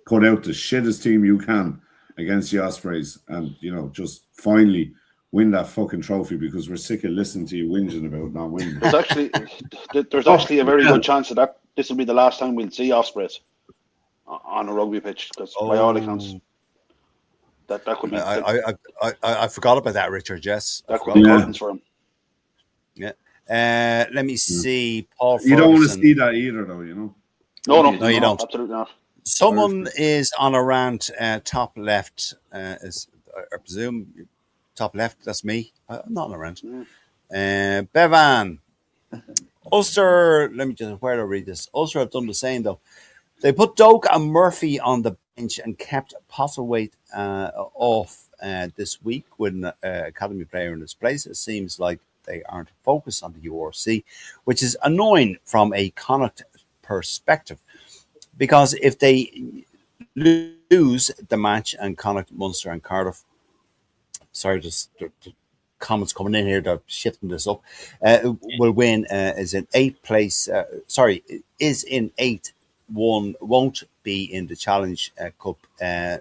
Speaker 3: put out the shittest team you can against the Ospreys and, just finally win that fucking trophy because we're sick of listening to you whinging about not winning.
Speaker 4: There's actually a very good chance that this will be the last time we'll see Ospreys on a rugby pitch because by all accounts, that could be.
Speaker 2: I forgot about that, Richard. Yes,
Speaker 4: that could be curtains for him.
Speaker 2: Yeah. Let me see. Paul Ferguson.
Speaker 3: You don't want to see that either, though.
Speaker 4: No,
Speaker 2: you don't.
Speaker 4: Absolutely not.
Speaker 2: Someone is on a rant. Top left is, I presume, top left. That's me. I'm not on a rant. Bevan. Ulster. Let me just where do I read this? Ulster have done the same though. They put Doak and Murphy on the bench and kept Postlethwaite off this week with an academy player in his place. It seems like they aren't focused on the URC, which is annoying from a Connacht perspective. Because if they lose the match and Connacht, Munster and Cardiff, sorry, just the comments coming in here, they're shifting this up, will win, is in 8th place, is in 8th, won't be in the Challenge Cup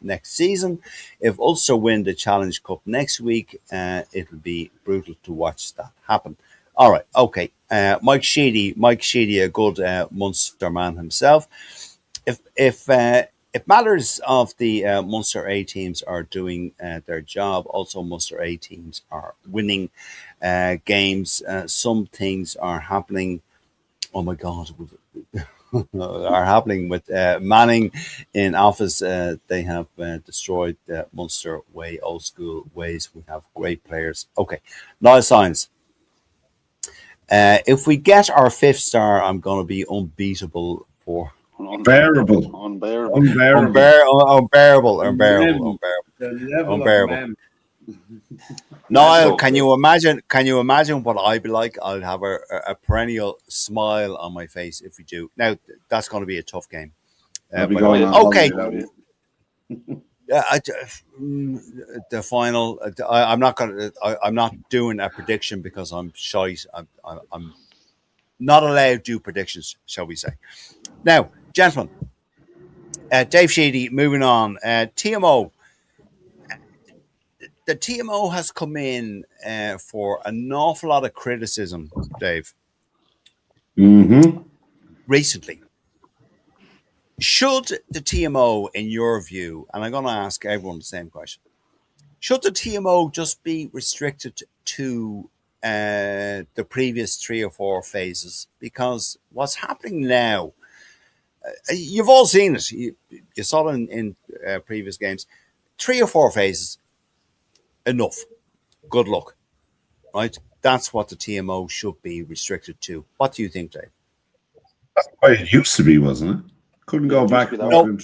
Speaker 2: next season. If Ulster win the Challenge Cup next week, it'll be brutal to watch that happen. All right, okay. Mike Sheedy, a good Munster man himself. If matters of the Munster A teams are doing their job, also Munster A teams are winning games. Some things are happening. Oh my God. Are happening with Manning in office. They have destroyed the Munster way, old school ways. We have great players. Okay, Niall Signs. If we get our 5th star, I'm going to be unbeatable for
Speaker 3: unbearable.
Speaker 2: Niall, can you imagine what I'd be like? I'll have a perennial smile on my face if we do. Now that's going to be a tough game. Okay. The final. I'm not going to. I'm not doing a prediction because I'm shite. I'm not allowed to do predictions, shall we say? Now, gentlemen, Dave Sheedy. Moving on. TMO. The TMO has come in for an awful lot of criticism, Dave. Recently. Should the TMO, in your view, and I'm going to ask everyone the same question, should the TMO just be restricted to the previous 3 or 4 phases? Because what's happening now, you've all seen it. You saw it in previous games. 3 or 4 phases, enough. Good luck. Right? That's what the TMO should be restricted to. What do you think, Dave?
Speaker 3: That's the way it used to be, wasn't it? Couldn't go back.
Speaker 4: No.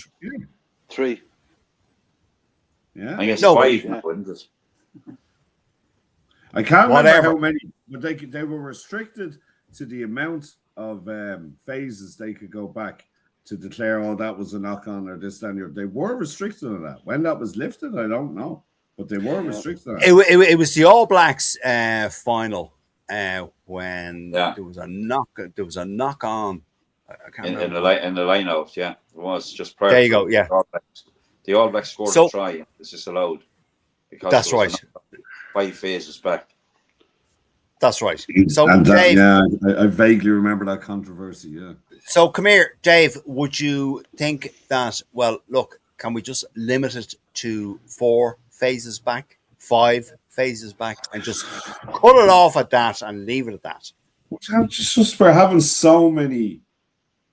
Speaker 4: 3.
Speaker 3: Yeah.
Speaker 1: I guess 5 now, wouldn't it?
Speaker 3: I can't remember how many, but they were restricted to the amount of phases they could go back to declare, oh, that was a knock-on or this, that, and they were restricted on that. When that was lifted, I don't know. But they were restricted on that.
Speaker 2: It was the All Blacks final when there was a knock-on. I can't remember.
Speaker 1: In the line-out, yeah. It was just prior.
Speaker 2: There you go, yeah.
Speaker 1: The All Blacks scored a try. It's just allowed. Because
Speaker 2: that's right.
Speaker 1: 5 phases back.
Speaker 2: That's right. So, Dave,
Speaker 3: I vaguely remember that controversy, yeah.
Speaker 2: So, come here, Dave. Would you think that, well, look, can we just limit it to 4 phases back, 5 phases back, and just cut it off at that and leave it at that?
Speaker 3: It's just we're having so many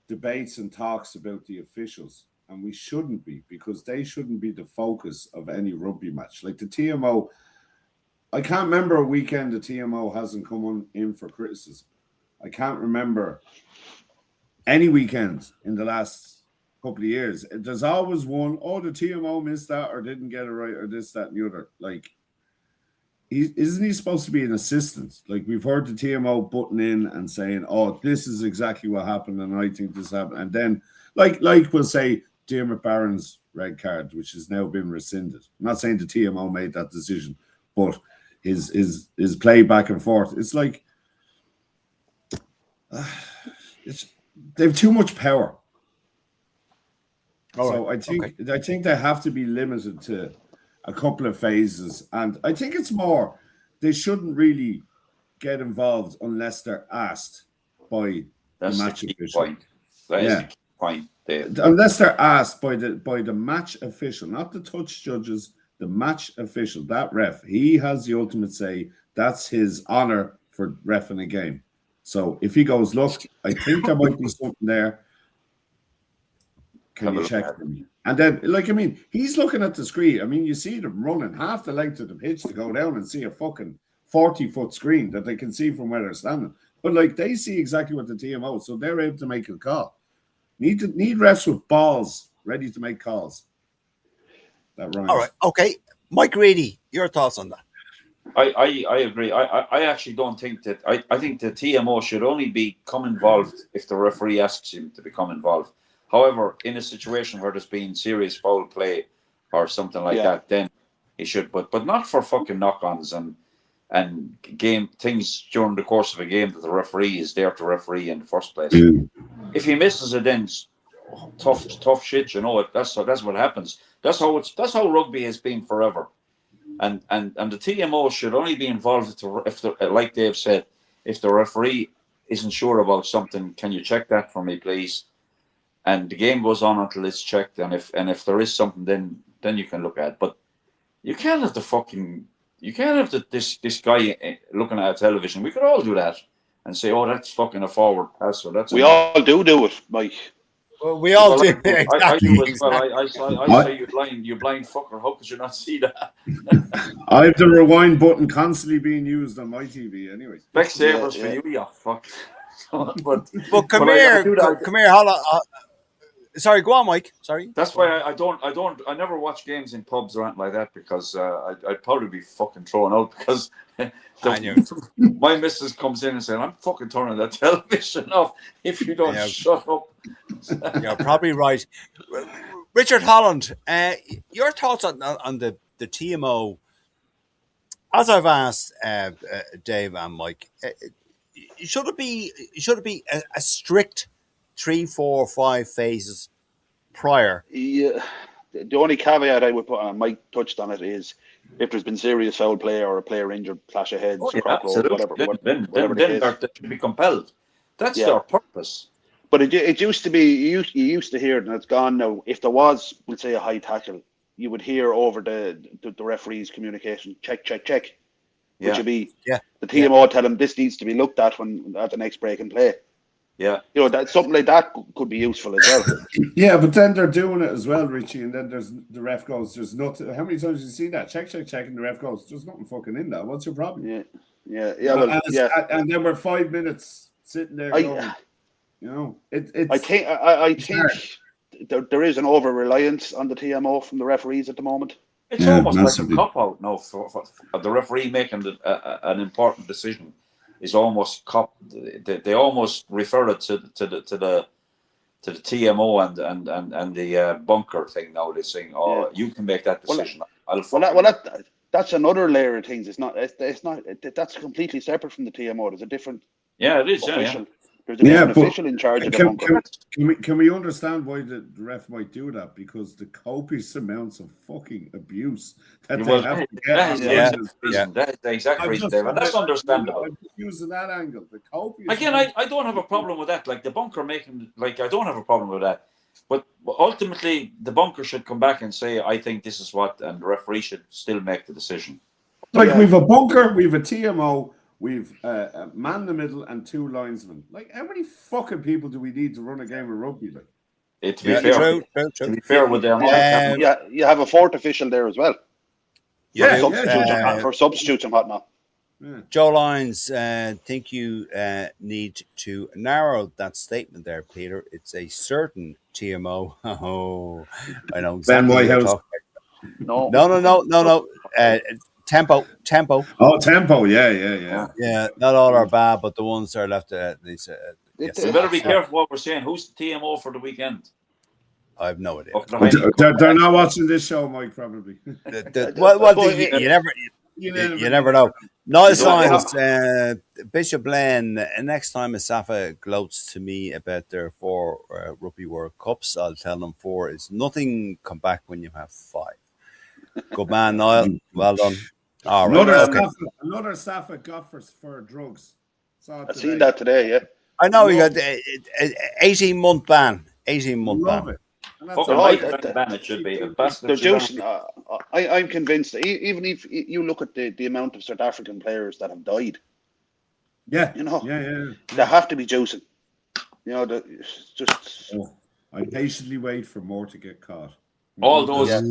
Speaker 3: debates and talks about the officials, and we shouldn't be, because they shouldn't be the focus of any rugby match. Like the TMO, I can't remember a weekend the TMO hasn't come in for criticism. I can't remember any weekends in the last couple of years. There's always one, oh, the TMO missed that or didn't get it right or this, that, and the other. Like, isn't he supposed to be an assistant? Like, we've heard the TMO butting in and saying, oh, this is exactly what happened and I think this happened. And then, like we'll say, Diarmaid Barron's red card, which has now been rescinded. I'm not saying the TMO made that decision, but his play back and forth, it's like they've too much power. So I think they have to be limited to a couple of phases, and I think it's more they shouldn't really get involved unless they're asked by the match official.
Speaker 1: That's the key point.
Speaker 3: Unless they're asked by the match official, not the touch judges, the match official, that ref, he has the ultimate say. That's his honor for reffing a game. So if he goes, look, I think there might be something there. Can you check for me? And then, like, I mean, he's looking at the screen. I mean, you see them running half the length of the pitch to go down and see a fucking 40-foot screen that they can see from where they're standing. But like, they see exactly what the TMO, so they're able to make a call. Need refs with balls ready to make calls. That rhymes.
Speaker 2: All right, okay, Mike Reedy, your thoughts on that?
Speaker 1: I agree. I actually don't think that. I think the TMO should only become involved if the referee asks him to become involved. However, in a situation where there's been serious foul play or something like that, then he should. But not for fucking knock-ons and game things during the course of a game that the referee is there to referee in the first place. If he misses it, then tough shit. You know, that's what happens. That's how rugby has been forever. And the TMO should only be involved if like Dave said, if the referee isn't sure about something, can you check that for me, please? And the game goes on until it's checked, and if there is something, then you can look at it. But you can't have this guy looking at a television. We could all do that and say, "Oh, that's fucking a forward pass." So that's
Speaker 4: we all do it, Mike.
Speaker 2: Well, we all do.
Speaker 1: I do as well. I say you blind fucker. How could you not see that?
Speaker 3: I have the rewind button constantly being used on my TV, anyway.
Speaker 1: Specsavers for you, you fuck.
Speaker 2: but come here. Hold on. Sorry, go on, Mike. Sorry.
Speaker 1: That's why I never watch games in pubs or anything like that because I'd probably be fucking thrown out because my missus comes in and says, "I'm fucking turning that television off if you don't shut up."
Speaker 2: You're probably right. Richard Holland, your thoughts on the TMO? As I've asked Dave and Mike, should it be a strict 3, 4, 5 phases prior?
Speaker 4: Yeah. The only caveat I would put on, Mike touched on it, is if there's been serious foul play or a player injured, clash of heads, whatever.
Speaker 1: Then they should be compelled. That's their purpose.
Speaker 4: But it used to be, you used to hear it, and it's gone now. If there was, we'll say, a high tackle, you would hear over the referee's communication, check. Which would be the TMO tell him this needs to be looked at at the next break and play.
Speaker 1: Yeah,
Speaker 4: you know, that something like that could be useful as well.
Speaker 3: Yeah, but then they're doing it as well, Richie, and then the ref goes, "There's nothing." How many times have you seen that? Check, and the ref goes, "There's nothing fucking in that. What's your problem?" And then we're 5 minutes sitting there going, you know,
Speaker 4: I think there is an over reliance on the TMO from the referees at the moment.
Speaker 1: It's almost massively. Like a cop out now for the referee making an important decision. Is almost they almost refer it to the TMO and the bunker thing now. They're saying, you can make that decision.
Speaker 4: That's another layer of things. It's not that's completely separate from the TMO. There's a different
Speaker 1: it is
Speaker 4: official. There's a different official in charge of the bunker.
Speaker 3: Can we understand why the ref might do that? Because the copious amounts of fucking abuse that they have to get.
Speaker 1: That is the exact reason, Dave, and that's understandable.
Speaker 3: I'm using that angle. The copious.
Speaker 1: Again, I don't have a problem with that. Like the bunker making, I don't have a problem with that. But ultimately, the bunker should come back and say, "I think this is what," and the referee should still make the decision.
Speaker 3: We've a bunker, we've a TMO. We've a man in the middle and 2 linesmen. Like, how many fucking people do we need to run a game of rugby? Like,
Speaker 1: to be fair with them,
Speaker 4: you have a 4th official there as well. For substitutes and whatnot.
Speaker 3: Yeah.
Speaker 2: Joe Lyons, think you need to narrow that statement there, Peter. It's a certain TMO. Oh, I know exactly.
Speaker 3: Ben Whitehouse.
Speaker 2: No. Tempo.
Speaker 3: Oh, tempo. Yeah.
Speaker 2: Yeah, not all are bad, but the ones that are left.
Speaker 1: We better be careful what we're saying. Who's the TMO for the weekend?
Speaker 2: I have no idea.
Speaker 3: They're not watching this show, Mike. Probably.
Speaker 2: You never. You never know. Nice
Speaker 1: You don't
Speaker 2: lines, Bishop Lane. Next time a Safa gloats to me about their 4 Rugby World Cups, I'll tell them 4 is nothing. Come back when you have 5. Good man, Niall. Well done. All right.
Speaker 3: Another Safa got for drugs.
Speaker 4: I've seen that today. Yeah.
Speaker 2: I know you got 18-month ban. 18-month
Speaker 3: Love
Speaker 2: ban.
Speaker 3: it. And that's
Speaker 1: fucking
Speaker 3: all
Speaker 1: right
Speaker 3: right.
Speaker 1: ban it should be.
Speaker 4: They're juicing. I'm convinced. Even if you look at the amount of South African players that have died,
Speaker 3: Yeah.
Speaker 4: you know,
Speaker 3: Yeah.
Speaker 4: they have to be juicing. You know, it's just.
Speaker 3: Oh, I patiently wait for more to get caught.
Speaker 1: all those
Speaker 4: Yeah.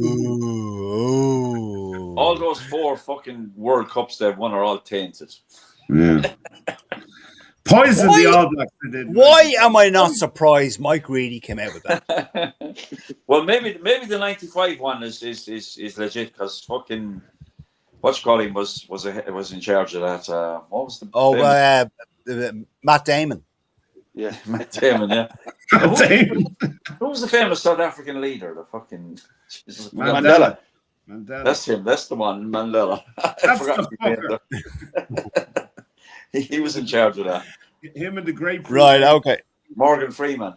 Speaker 1: all those 4 fucking World Cups they've won are all tainted.
Speaker 3: Yeah. Poison the All Blacks.
Speaker 2: Why am I not surprised Mike Reedy came out with that?
Speaker 1: Well, maybe the '95 one is legit because fucking whatchamacallit was in charge of that. What was the
Speaker 2: Matt Damon.
Speaker 4: Yeah,
Speaker 1: Matt Damon, yeah. Who was the famous South African leader? The fucking Jesus,
Speaker 4: Mandela.
Speaker 1: That's him. That's the one, Mandela. I forgot the name. He was in charge of that.
Speaker 3: Him and the great
Speaker 2: Right, okay.
Speaker 1: Morgan Freeman.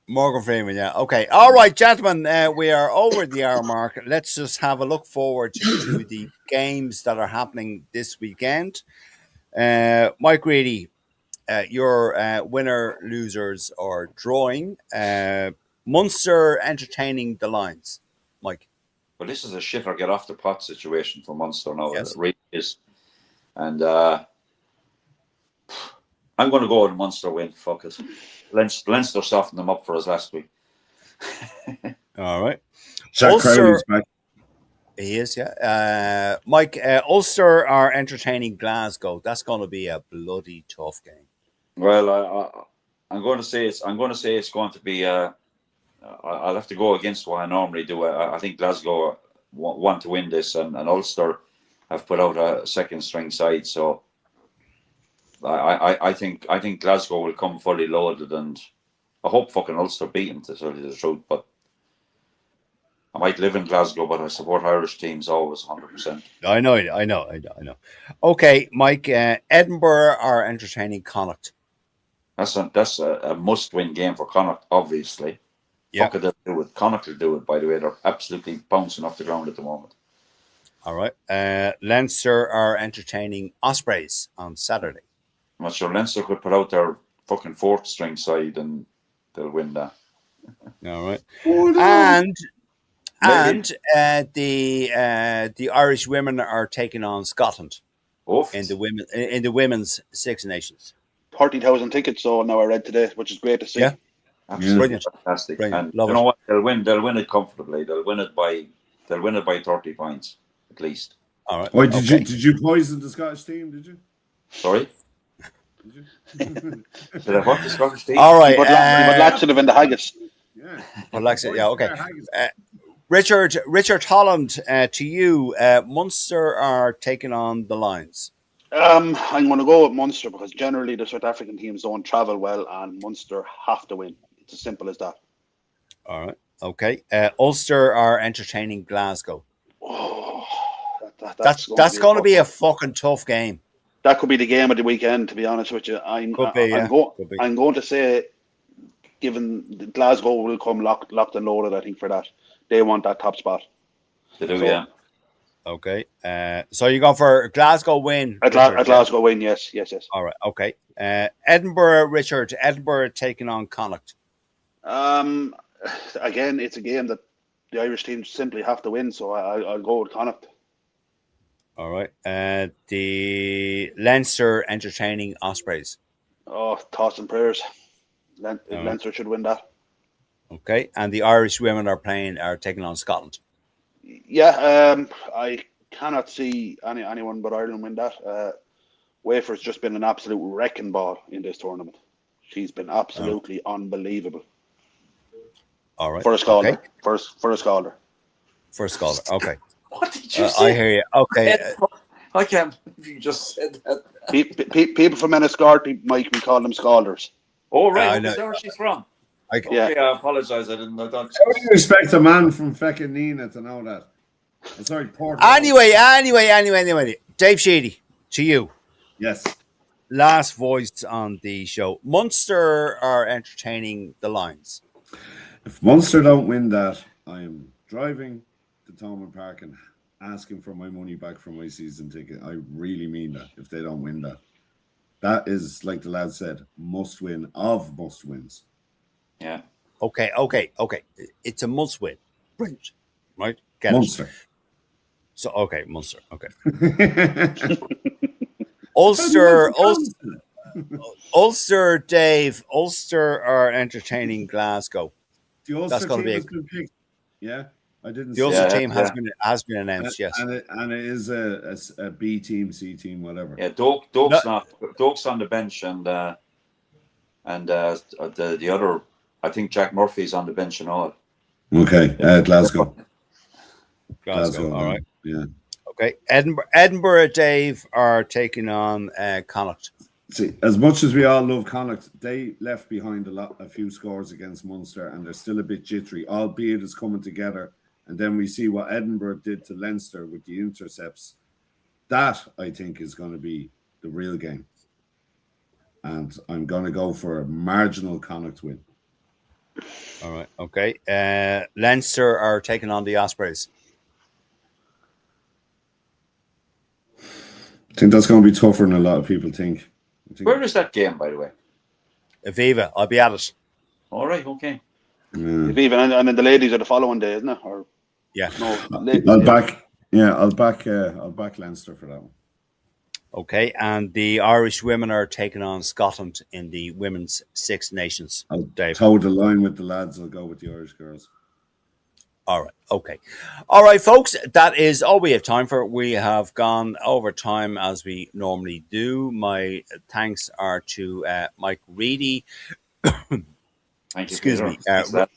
Speaker 2: Morgan Freeman, yeah. Okay. All right, gentlemen, we are over the hour mark. Let's just have a look forward to the games that are happening this weekend. Mike Reedy, your winner, losers, or drawing. Munster entertaining the Lions. Mike.
Speaker 1: Well, this is a shit or get off the pot situation for Munster now.
Speaker 2: Yes.
Speaker 1: It really is. And I'm going to go with Munster win. Fuck it. Leinster softened them up for us last week.
Speaker 2: All right.
Speaker 3: Jack Crowley's back.
Speaker 2: He is, yeah. Mike, Ulster are entertaining Glasgow. That's going to be a bloody tough game.
Speaker 1: Well, I'm going to say it's going to be. I'll have to go against what I normally do. I think Glasgow want to win this, and Ulster have put out a second string side. So I think Glasgow will come fully loaded, and I hope fucking Ulster beat them, to tell you the truth. But I might live in Glasgow, but I support Irish teams always 100%.
Speaker 2: I know. Okay, Mike, Edinburgh are entertaining Connacht.
Speaker 1: That's a must-win game for Connacht, obviously.
Speaker 2: Yeah.
Speaker 1: Fuck it, they'll do it. Connacht will do it, by the way. They're absolutely bouncing off the ground at the moment.
Speaker 2: All right. Leinster are entertaining Ospreys on Saturday.
Speaker 1: I'm not sure Leinster could put out their fucking 4th string side and they'll win that.
Speaker 2: All right. And the Irish women are taking on Scotland in the women's Six Nations.
Speaker 4: 30,000 tickets. So now I read today, which is great to see.
Speaker 2: Yeah.
Speaker 1: Absolutely
Speaker 2: Brilliant.
Speaker 1: fantastic.
Speaker 2: Brilliant.
Speaker 1: And
Speaker 2: Love
Speaker 1: you know
Speaker 2: it.
Speaker 1: what? They'll win it comfortably. They'll win it by 30 points at least.
Speaker 2: All right.
Speaker 3: Wait, did you poison the Scottish team? Did you?
Speaker 1: Sorry. Did I what the Scottish team?
Speaker 2: All right.
Speaker 4: But that should have been the haggis.
Speaker 3: Yeah.
Speaker 2: Yeah. Okay. Richard Holland, to you, Munster are taking on the Lions.
Speaker 4: I'm going to go with Munster because generally the South African teams don't travel well, and Munster have to win. It's as simple as that.
Speaker 2: All right. Okay. Ulster are entertaining Glasgow.
Speaker 4: Oh,
Speaker 2: That's going to be a fucking tough game.
Speaker 4: That could be the game of the weekend, to be honest with you. I'm going to say, given Glasgow will come locked and loaded, I think, for that. They want that top spot.
Speaker 1: They do, yeah.
Speaker 2: Okay. So you go for Glasgow win.
Speaker 4: A Glasgow win, yes.
Speaker 2: All right. Okay. Edinburgh, Richard. Edinburgh taking on Connacht.
Speaker 4: Again, it's a game that the Irish teams simply have to win, so I'll go with Connacht.
Speaker 2: All right. The Leinster entertaining Ospreys.
Speaker 4: Oh, thoughts and prayers. Leinster should win that.
Speaker 2: Okay. And the Irish women are taking on Scotland.
Speaker 4: Yeah, I cannot see anyone but Ireland win that. Wafer's just been an absolute wrecking ball in this tournament. She's been absolutely unbelievable.
Speaker 2: All right.
Speaker 4: For a scholar.
Speaker 2: Okay.
Speaker 4: For a scholar.
Speaker 2: For a scholar. Okay.
Speaker 1: What did you say?
Speaker 2: I hear you. Okay.
Speaker 1: I can't believe you just said that.
Speaker 4: People from Enniscorthy, Mike, we call them scholars.
Speaker 1: Oh, right. Is that where she's from?
Speaker 2: Yeah.
Speaker 1: Okay, I apologise. I didn't know that.
Speaker 3: How do you expect a man from feckin' Nina to know that? Sorry, Port.
Speaker 2: Anyway. Dave Sheedy, to you.
Speaker 3: Yes.
Speaker 2: Last voice on the show. Munster are entertaining the Lions.
Speaker 3: If Munster don't win that, I am driving to Thomond Park and asking for my money back for my season ticket. I really mean that. If they don't win that, that is, like the lad said, must win of must wins.
Speaker 1: Yeah.
Speaker 2: Okay. It's a must win. Brilliant. Right? Get
Speaker 3: Munster.
Speaker 2: it. So, okay, Munster. Okay. Ulster, Dave. Ulster are entertaining Glasgow.
Speaker 3: The Ulster
Speaker 2: That's going to
Speaker 3: team
Speaker 2: be
Speaker 3: has been picked. Yeah, I didn't.
Speaker 2: The Ulster
Speaker 1: Yeah,
Speaker 2: team has been announced. Yes,
Speaker 3: and it is a B team, C team, whatever.
Speaker 1: Yeah, Doak's on the bench, and the other, I think Jack Murphy's on the bench and all.
Speaker 3: Okay, Glasgow.
Speaker 2: All right.
Speaker 3: Yeah.
Speaker 2: Okay, Edinburgh, Dave are taking on Connacht.
Speaker 3: See, as much as we all love Connacht, they left behind a few scores against Munster, and they're still a bit jittery, albeit it's coming together. And then we see what Edinburgh did to Leinster with the intercepts. That, I think, is going to be the real game. And I'm going to go for a marginal Connacht win.
Speaker 2: All right. Okay. Leinster are taking on the Ospreys.
Speaker 3: I think that's going to be tougher than a lot of people think.
Speaker 1: Where is that game, by the way?
Speaker 2: Aviva. I'll be at it.
Speaker 1: All right. Okay.
Speaker 4: Even and then the ladies are the following day, isn't it? Or
Speaker 2: yeah,
Speaker 4: no,
Speaker 3: I'll back Leinster for that one.
Speaker 2: Okay, and the Irish women are taking on Scotland in the Women's Six Nations.
Speaker 3: I'll
Speaker 2: Dave.
Speaker 3: toe the line with the lads. I'll go with the Irish girls.
Speaker 2: All right. Okay. All right, folks. That is all we have time for. We have gone over time as we normally do. My thanks are to Mike Reedy.
Speaker 1: Thank you.
Speaker 2: Excuse me,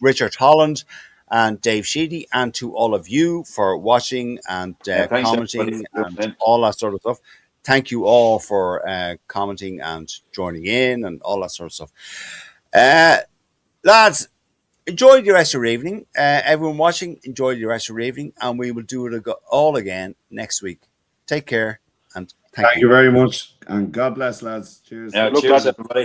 Speaker 2: Richard Holland and Dave Sheedy, and to all of you for watching and commenting and all that sort of stuff. Thank you all for commenting and joining in and all that sort of stuff. Lads, enjoy the rest of your evening. Everyone watching, enjoy the rest of your evening, and we will do it all again next week. Take care, and thank you
Speaker 3: very much, and God bless, lads. Cheers.
Speaker 1: Yeah, cheers, everybody.